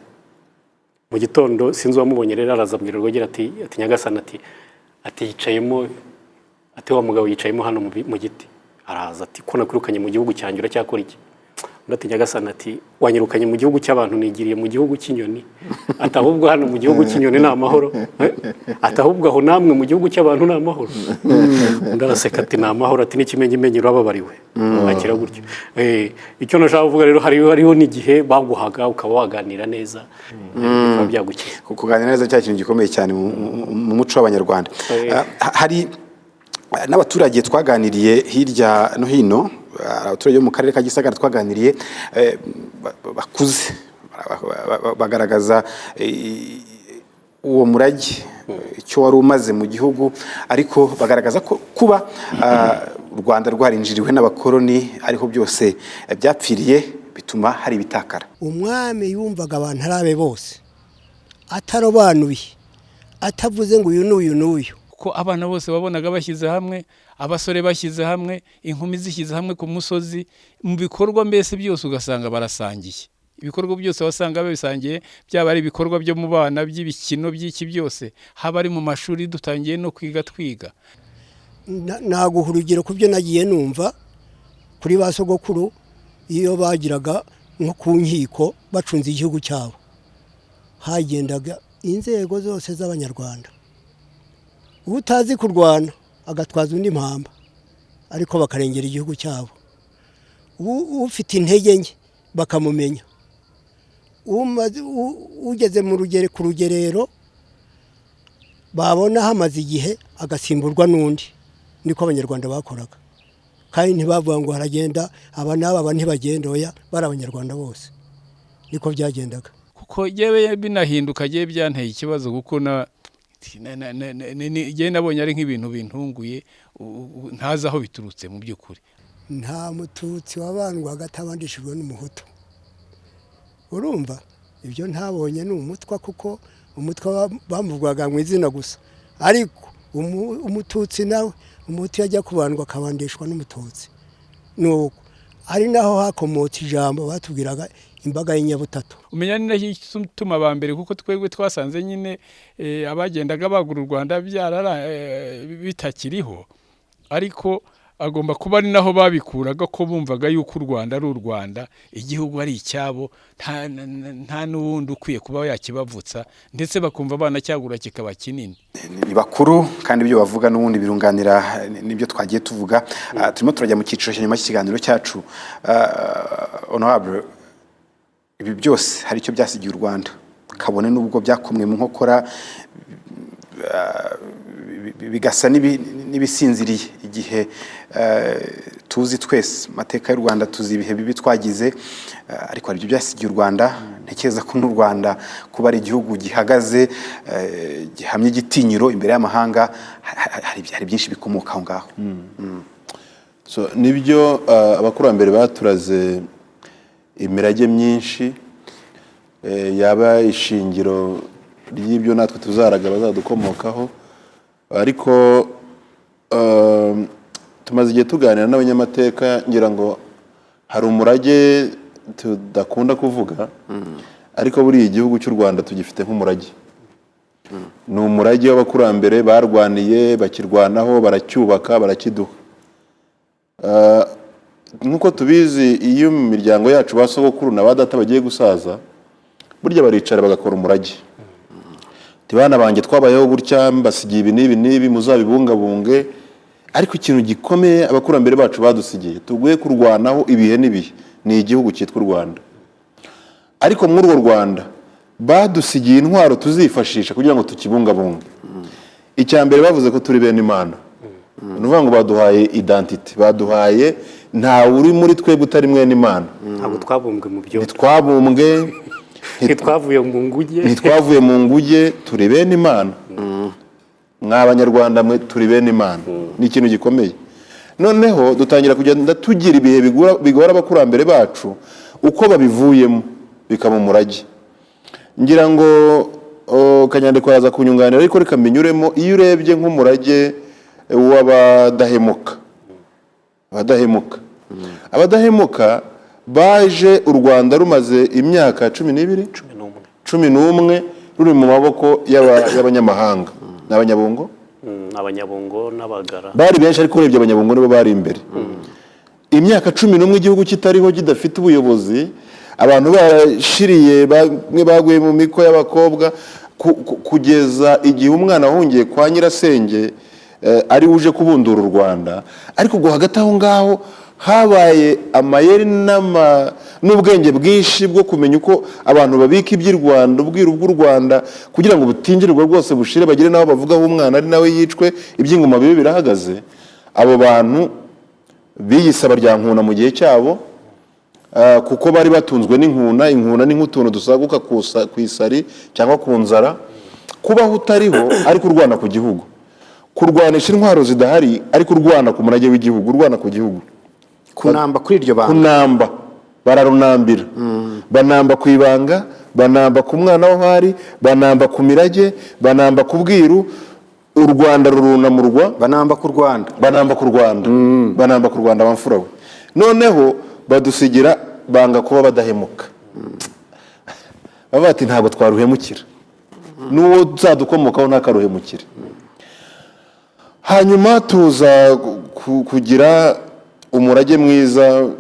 Mu gitondo sinzi wamubonye rero araza abwira Rwogera ati nyagasani ati yicayemo, ati wa mugabo yicayemo hano mu giti. Araza ati ko nakwirukanye mu gihugu cyanjye uracyakora iki? Ati nyagasani ati wanyirukanye mu gihugu cy'abantu nigiriye mu gihugu cy'inyoni, ati ahubwo hano mu gihugu cy'inyoni ni amahoro, ati ahubwo aho namwe mu gihugu cy'abantu ni amahoro. Ndaraseka ati ni amahoro, ati n'ikimenyimenyi urababariwe. Akira gutyo. Icyo nashaka kuvuga rero hariho n'igihe baguhaga ukaba waganira neza bikaba byagukiza. Kuganira neza cya kintu gikomeye cyane mu muco w'Abanyarwanda. Hari n'abaturage twaganiriye hirya no hino, abaturage bo mu karere ka Gisagara twaganiriye bakuze bagaragaza uwo murage icyo wari umaze mu gihugu, ariko bagaragaza ko kuba u Rwanda rwarinjiriwe n'abakoloni ariho byose byapfiriye bituma hari ibitakara. Umwami yumvaga abantu arabe bose atarobanuye, atavuze ngo uyu n'uyu n'uyu, ko abana bose babonaga bashyize hamwe, abasore bashyize hamwe, inkumi zishyize hamwe ku musozi, mu bikorwa mbese byose ugasanga barasangiye. Ibikorwa byose wasanga babisangiye, byaba ari ibikorwa byo mu bana by'ibikino by'iki byose, haba ari mu mashuri dutangiye no kwiga twiga. Naguha urugero ku byo nagiye numva kuri ba sogokuru iyo bagiraga nko ku nkiko bacunze igihugu cyabo, hagendaga inzego zose z'Abanyarwanda. Utazi kurwana agatwaza undi mpamba ariko bakarengera igihugu cyabo. Ufite intege nke bakamumenya, ugeze ku rugerero babona hamaze igihe agasimburwa n'undi. Niko Abanyarwanda bakoraga, kandi ntibavuga ngo haragenda aba n'aba ntibagenda, oya bari Abanyarwanda bose, niko byagendaga. Kuko yewe binahinduka giye byanteye ikibazo kuko nabonye ari nk'ibintu bintunguye ntazi aho biturutse mu by'ukuri. Nta mututsi wabandwaga atabandishijwe n'umuhutu. Urumva ibyo ntabonye ni umutwa, kuko umutwa bamuvugwaga mu izina gusa, ariko umututsi nawe umuhutu yajya kubandwa akabandishwa n'umututsi. Nuko ari naho hakomotse ijambo batubwiraga imbaga y'inyabutatu. Umenya ni nacyo gituma abambere, kuko twebwe twasanze nyine abagendaga bagura u Rwanda bitakiriho, ariko agomba kuba ari naho babikuraga ko bumvaga yuko u Rwanda ari u Rwanda, igihugu ari icyabo, nta n'uwundi ukwiye kuba yakibavutsa, ndetse bakumva banacyagura kikaba kinini. Ni bakuru kandi ibyo bavuga n'ubundi birunganira nibyo twagiye tuvuga. Turimo turajya mu cyiciro cyanyuma cy'ikiganiro cyacu. Honorable, ibi byose hari icyo byasigiye u Rwanda, kabone n'ubwo byakomwe mu nkokora bigasa n'ibisinziriye igihe tuzi twese amateka y'u Rwanda, tuzi ibihe bibi twagize, ariko hari ibyo byasigiye u Rwanda. Ntekereza ko n'u Rwanda kuba ari igihugu gihagaze gihamye igitinyiro imbere y'amahanga, hari byinshi bikomoka aho ngaho. Nibyo abakurambere baturaze imirage myinshi yaba ishingiro ry'ibyo natwe tuzaraga bazadukomokaho, ariko tumaze igihe tuganira n'abanyamateka ngira ngo hari umurage tudakunda kuvuga ariko buriya igihugu cy'u Rwanda tugifite nk'umurage. Ni umurage w'abakurambere barwaniye bakirwanaho baracyubaka barakiduha. Nk'uko tubizi iyo mu miryango yacu ba sogokuru na ba data bagiye gusaza burya baricara bagakora umurage. Bana banjye twabayeho gutya mbasigiye ibi n'ibi n'ibi muzabibungabunge, ariko ikintu gikomeye abakurambere bacu badusigiye tuguye kurwanaho ibihe n'ibihe ni igihugu cyitwa u Rwanda. Ariko muri urwo Rwanda badusigiye intwaro tuzifashisha kugira ngo tukibungabunge. Icya mbere bavuze ko turi bene Imana. Nuvuga ngo baduhaye identity, baduhaye nta uri muri twebwe utari mwene Imana. Ntabwo twabumbwe mu byo. Ntitwabumbwe, ntitwavuye mu nguge. Ntitwavuye mu nguge, turi bene Imana. Mw'Abanyarwanda mwe turi bene Imana. Ni ikintu gikomeye. Noneho dutangira kugenda tugira ibihe bigora abakurambere bacu uko babivuyemo bikaba umurage. Ngira ngo Kanyandekwa yaza kunyunganira ariko reka mbinyuremo. Iyo urebye nk'umurage w'abadahemuka, abadahemuka baje u Rwanda rumaze imyaka 11 ruri mu maboko y'abanyamahanga n'abanyabungo. Abanyabungo n'Abagara bari benshi ariko urebye abanyabungo nibo bari imbere. Imyaka 11 igihugu kitariho kidafite ubuyobozi, abantu bashiriye bamwe baguye mu miko y'abakobwa kugeza igihe umwana wahungiye kwa nyirasenge ari uje kubundura u Rwanda. Ariko ubwo hagati aho ngaho habaye amayeri n'ubwenge bwinshi bwo kumenya uko abantu babika iby'u Rwanda, ubwiru bw'u Rwanda kugira ngo butinjirwa rwose bushire bagire naho bavugaho umwana ari nawe yicwe iby'ingoma bibe birahagaze. Abo bantu biyisaba rya nkuna mu gihe cyabo kuko bari batunzwe n'inkuna. Inkuna ni nk'utuntu dusaguka ku isari cyangwa ku nzara. Kubaho utariho ariko urwana ku gihugu, kurwanisha intwaro zidahari ariko urwana ku murage w'igihugu, urwana ku gihugu. Kunamba kuri iryo banga. Kunamba bararunambira. Banamba ku ibanga, banamba ku mwana w'ahari, banamba ku mirage, banamba ku bwiru. U Rwanda rurunamurwa, banamba ku Rwanda, banamba ku Rwanda, banamba ku Rwanda bamfura we. Noneho badusigira banga kuba badahemuka. Baba bati ntabwo twaruhemukira, n'uwo uzadukomokaho ntakaruhemukire. Hanyuma tuza kugira umurage mwiza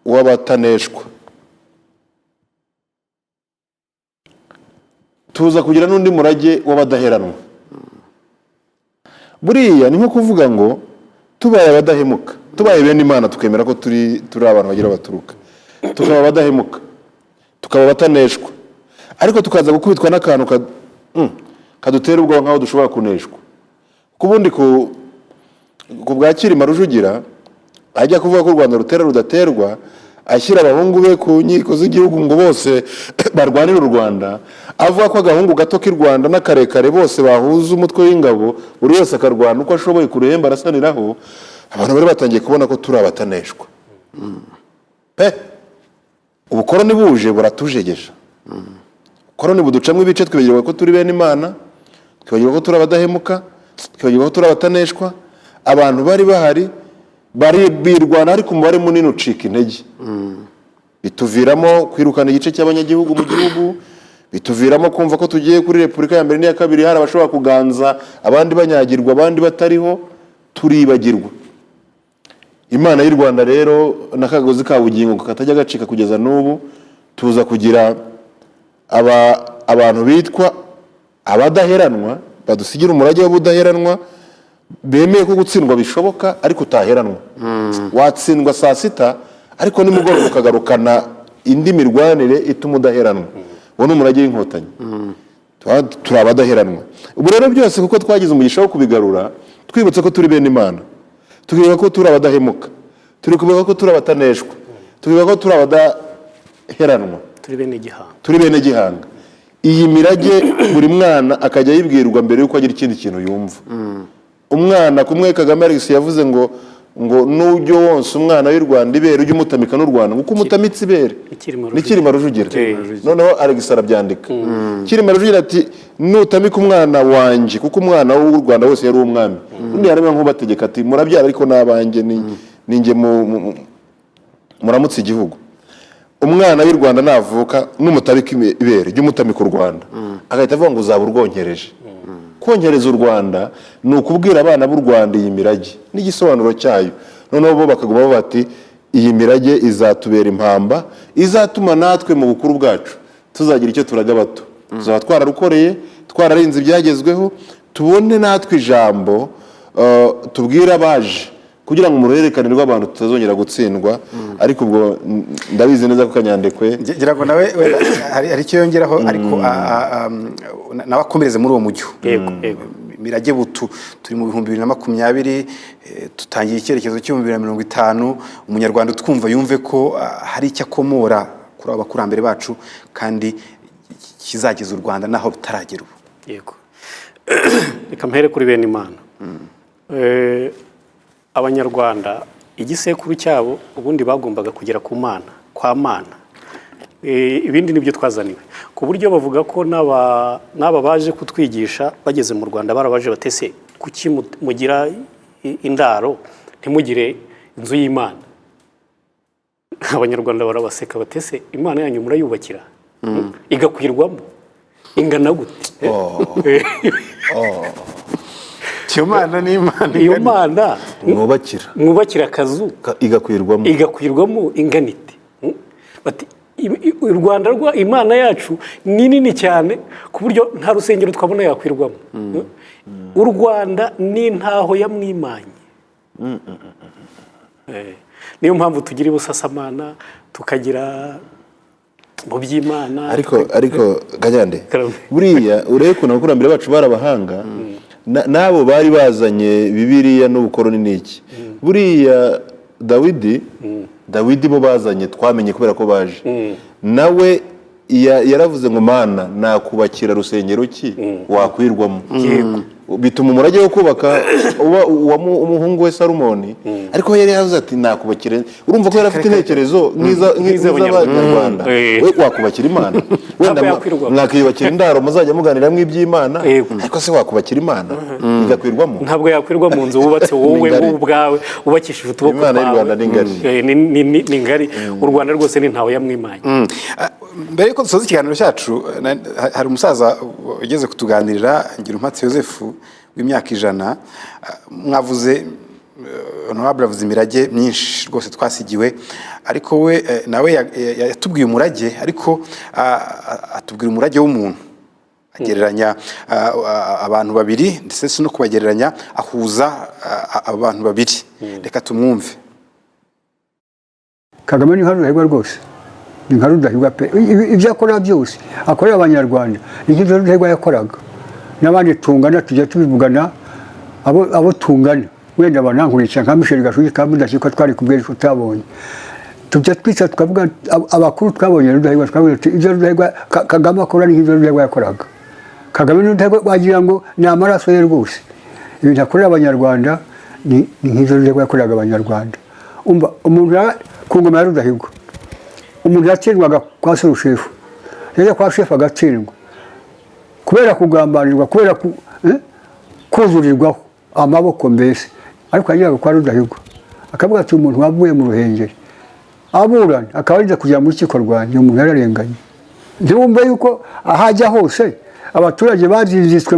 w'abataneshwa. Tuza kugira n'undi murage w'abadaheranwa. Buriya ni nko kuvuga ngo tubaye abadahemuka, tubaye bene Imana tukemera ko turi abantu bagira baturuka, tukaba abadahemuka, tukaba bataneshwa, ariko tukaza gukubitwa n'akantu kadutera ubwoba nk'aho dushobora kuneshwa. Kubundi ku bwa Cyilima Rujugira ajya kuvuga ko u Rwanda rutera rudaterwa, ashyira abahungu be ku nkiko z'igihugu ngo bose barwanira u Rwanda, avuga ko agahungu gato k'i Rwanda n'akarekare bose bahuza umutwe w'ingabo, buri wese akarwana uko ashoboye ku ruhembe arasaniraho. Abantu bari batangiye kubona ko turi abataneshwa. Ubukoroni buje buratujegeje. Ubukoroni buducamwe ibice, twibagirwa ko turi bene Imana, twibagirwa ko turi abadahemuka, twibagirwa ko turi abataneshwa. Abantu bari bahari bari birwana ariko umubare munini ucika intege. Bituviramo kwirukana igice cy'abanyagihugu mu gihugu, bituviramo kumva ko tugiye kuri Repubulika ya mbere n'iya kabiri hari abashobora kuganza abandi banyagirwa abandi batariho, turibagirwa. Imana y'u Rwanda rero n'akagozi ka bugingo katajya gacika kugeza n'ubu. Tuza kugira abantu bitwa abadaheranwa, badusigira umurage w'ubudaheranwa, bemeye ko gutsindwa bishoboka ariko utaheranwa. Watsindwa saa sita ariko nimugoroba ukagarukana indi mirwanire ituma udaheranwa. Uwo ni umurage w'inkotanyi. Turi abadaheranwa. Ubu rero byose kuko twagize umugisha wo kubigarura, twibutse ko turi bene Imana, tukibuka ko turi abadahemuka, turibuka ko turi abataneshwa, tukibuka ko turi abadaheranwa, turi bene Gihanga, turi bene Gihanga. Iyi mirage buri mwana akajya yibwirwa mbere yuko agira ikindi kintu yumva. Umwana kumwe Kagame Alex yavuze ngo ngo nujyo wonse umwana w'u Rwanda ibere ujye umutamika n'u Rwanda kuko umutamitse ibere n'ikirima rujugira noneho Alex arabyandika kirima rujugira ati nutamika umwana wanje kuko umwana w'u Rwanda wose yari umwami undi yarema nkubategeka ati murabyara ariko nabanje ninge muramutse igihugu umwana w'u Rwanda navuka n'umutabika ibere ujye umutamika u Rwanda agahita avuga ngo uzaba urwonkereje kongereza u Rwanda ni ukubwira abana b'u Rwanda iyi mirage n'igisobanuro cyayo noneho bo bakaguma bati iyi mirage izatubera impamba izatuma natwe mu bukuru bwacu tuzagira icyo turaga bato tuzaba twararukoreye twararinze ibyagezweho tubone natwe ijambo tubwira abaje kugira ngo umurerekane rw'abantu tutazongera gutsindwa ariko ubwo ndabizi neza ko Kanyandekwe ngira ngo nawe hari icyo yongeraho ariko nawe akomereze muri uwo mujyo mirage butu turi mu 2020 tutangiye icyerekezo cyo mu 2050 umunyarwanda twumva yumve ko hari icyo akomora kuri abakurambere bacu kandi kizageza u Rwanda naho rutaragera ubu yego reka mpere kuri bene Imana abanyarwanda igisekuru cyabo ubundi bagombaga kugera ku Mana kwa Mana ibindi nibyo twazaniwe ku buryo bavuga ko n'aba baje kutwigisha bageze mu Rwanda barabaje batese kuki mugira indaro ntimugire inzu y'Imana abanyarwanda barabaseka batese Imana yanyu murayubakira igakwirwamo ingana gute iyo Mana mwubakira akazu igakwirwamo inganite bati u Rwanda Imana yacu ni nini cyane ku buryo nta rusengero twabona yakwirwamo u Rwanda ni ntaho yamwimanye niyo mpamvu tugira ibusasamana tukagira mu by'Imana ariko Kanyande buriya urebe ko abakurambere bacu barabahanga nabo bari bazanye Bibiliya n'ubukoroni n'iki buriya Dawidi bo bazanye twamenye kubera ko baje nawe yaravuze ngo Mana nakubakira rusengero ki wakwirwamo bituma umurage wo kubaka umuhungu we Salomoni ariko yari yavuze ati nakubakire urumva ko yari afite intekerezo nk'iz'abanyarwanda we wakubakira Imana wenda mwakiyubakira indaro muzajya muganira mw'iby'Imana ariko se wakubakira Imana igakwirwamo ntabwo yakwirwa mu nzu wubatse wowe ubwawe ubakishije utuboko Imana y'u Rwanda ni ngari u Rwanda rwose ni ntawe yamwimanye mbere yuko dusoza ikiganiro cyacu hari umusaza ugeze kutuganirira Ngirumpatse Joseph w'imyaka 100 mwavuze honorable avuze imirage myinshi rwose twasigiwe ariko we nawe yatubwiye umurage ariko atubwira umurage w'umuntu agereranya abantu babiri ndetse no kubagereranya ahuza abantu babiri reka tumwumve Kagame ni nkarudahigwa rwose ni nkarudahigwa pe ibyo akora byose akorera abanyarwanda n'ibyo rudahigwa yakoraga n'abandi tungana tujya tubivugana abo tungana wenda banankurikira nka Michel Gashugi kandi ndashika twari kubwira utabonye tujya twitsa tukavuga abakuru twabonye rudahigwa twavuga ibyo rudahigwa Kagame akora n'ibyo rudahigwa yakoraga Kagame rudahigwa wagira ngo ni amaraso ye rwose ibintu akorera abanyarwanda ni nk'ibyo rudahigwa yakoraga abanyarwanda umva umuntu ku ngoma ya Rudahigwa umuntu yatsindwaga kwa Sorushefu yajya kwa shefu agatsindwa kubera kugambanirwa kubera kuzurirwaho amaboko mbese ariko yajyaga kwa Rudahigwa akavuga ati umuntu wavuye mu Ruhengeri aburana akaba ariza kujya mu rukiko rwanjye umuntu yararenganye ndumva yuko ahajya hose abaturage bazizitswe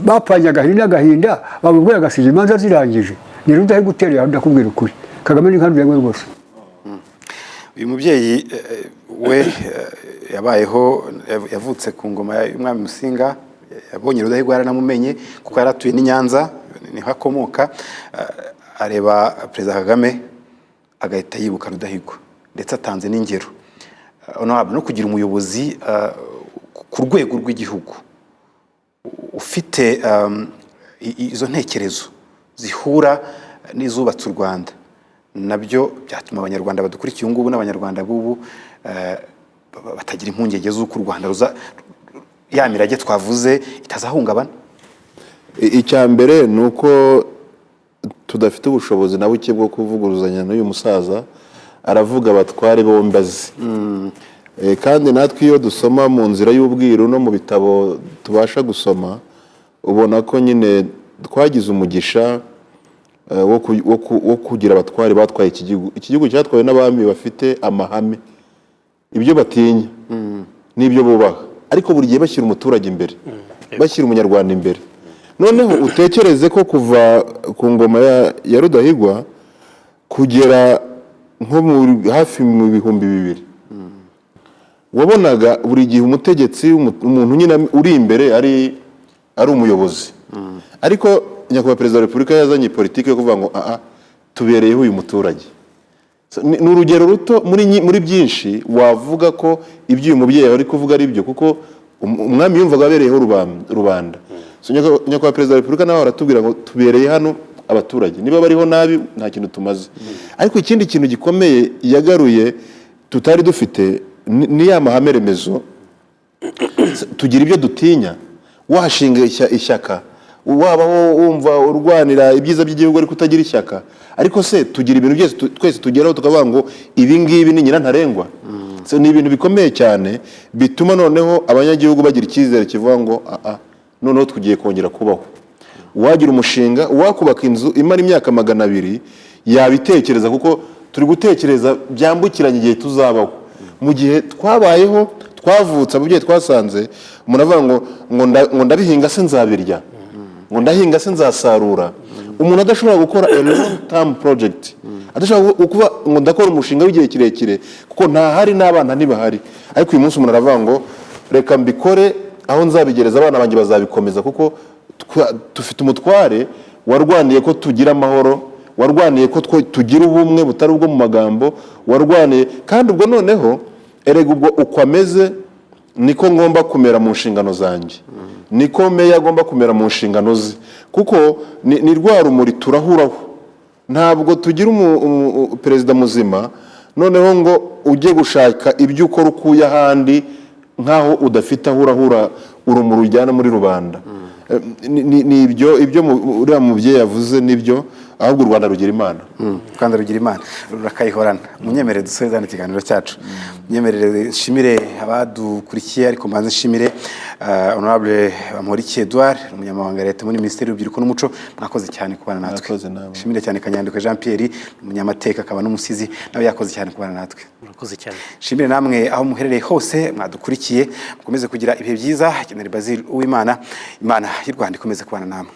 bapanye agahinda bamubwira agasiga imanza zirangije ni Rudahigwa uterera ndakubwira ukuri Kagame ni nkarudahigwa rwose uyu mubyeyi we yabayeho yavutse ku ngoma y'umwami Musinga yabonye Rudahigwa yaranamumenye kuko yaratuye ni Nyanza niho akomoka areba Perezida Kagame agahita yibuka Rudahigwa ndetse atanze n'ingero no kugira umuyobozi ku rwego rw'igihugu ufite izo ntekerezo zihura n'izubatse u Rwanda nabyo byatuma abanyarwanda badukurikiye ubu ngubu n'abanyarwanda b'ubu batagira impungenge z'uko u Rwanda ya mirage twavuze itazahungabana. Icya mbere ni uko tudafite ubushobozi na buke bwo kuvuguruzanya n'uyu musaza aravuga abatware bombi azi. Kandi natwe iyo dusoma mu nzira y'ubwiru no mu bitabo tubasha gusoma ubona ko nyine twagize umugisha wo kugira abatware batwaye iki gihugu cyatwawe n'abami bafite amahame, ibyo batinya n'ibyo bubaha, ariko buri gihe bashyira umuturage imbere, bashyira umunyarwanda imbere. Noneho utekereze ko kuva ku ngoma ya Rudahigwa kugera nko hafi mu 2000 wabonaga buri gihe umutegetsi umuntu nyine uri imbere ari umuyobozi. Ariko nyakubahwa perezida wa repubulika yazanye politiki yo kuvuga ngo tubereyeho uyu muturage. Ni urugero ruto muri byinshi wavuga ko ibyo uyu mubyeyi ari kuvuga ari byo, kuko umwami yumvaga abereyeho rubanda. Nyakubahwa perezida wa repubulika nawe aratubwira ngo tubereye hano abaturage, niba bariho nabi nta kintu tumaze. Ariko ikindi kintu gikomeye yagaruye tutari dufite ni ya mahame remezo. Tugira ibyo dutinya, washinga ishyaka wabaho wumva urwanira ibyiza by'igihugu ariko utagira ishyaka, ariko se tugira ibintu byose twese tugeraho tukavuga ngo ibi ngibi ni nyina ntarengwa. Ni ibintu bikomeye cyane bituma noneho abanyagihugu bagira icyizere kivuga ngo noneho tugiye kongera kubaho. Wagira umushinga wakubaka inzu imara imyaka 200 yabitekereza, kuko turi gutekereza byambukiranye igihe tuzabaho. Mu gihe twabayeho twavutse ababyeyi twasanze umuntu avuga ngo ndabihinga se nzabirya, ngo ndahinga se nzasarura. Umuntu adashobora gukora a long term project, adashobora kuba ngo ndakora umushinga w'igihe kirekire kuko ntahari n'abana ntibahari. Ariko uyu munsi umuntu aravuga ngo reka mbikore aho nzabigereza abana banjye bazabikomeza, kuko dufite umutware warwaniye ko tugira amahoro, warwaniye ko tugira ubumwe butari ubwo mu magambo, warwaniye. Kandi ubwo noneho erega ubwo uko ameze niko ngomba kumera mu nshingano zanjye, niko meya agomba kumera mu nshingano ze, kuko ni rwa rumuri turahuraho. Ntabwo tugira perezida muzima noneho ngo ujye gushaka ibyo ukora ukuye ahandi nkaho udafite aho urahura urumuri ujyana muri rubanda. Ni ibyo uriya mubyeyi yavuze nibyo, ahubwo u Rwanda rugira Imana. Rwanda rugira Imana rurakayihorana. Munyemerere dusoze ikiganiro cyacu. Munyemerere nshimire abadukurikiye, ariko mbanze nshimire Honorable Bamporiki Edouard, umunyamabanga leta muri Minisiteri y'Urubyiruko n'Umuco. Mwakoze cyane kubana natwe. Nshimire cyane Kanyandekwe Jean Pierre, umunyamateka akaba n'umusizi, nawe yakoze cyane kubana natwe. Murakoze cyane. Nshimire namwe aho muherereye hose mwadukurikiye, mukomeze kugira ibihe byiza. General Basil Uwimana, Imana y'u Rwanda ikomeze kubana namwe.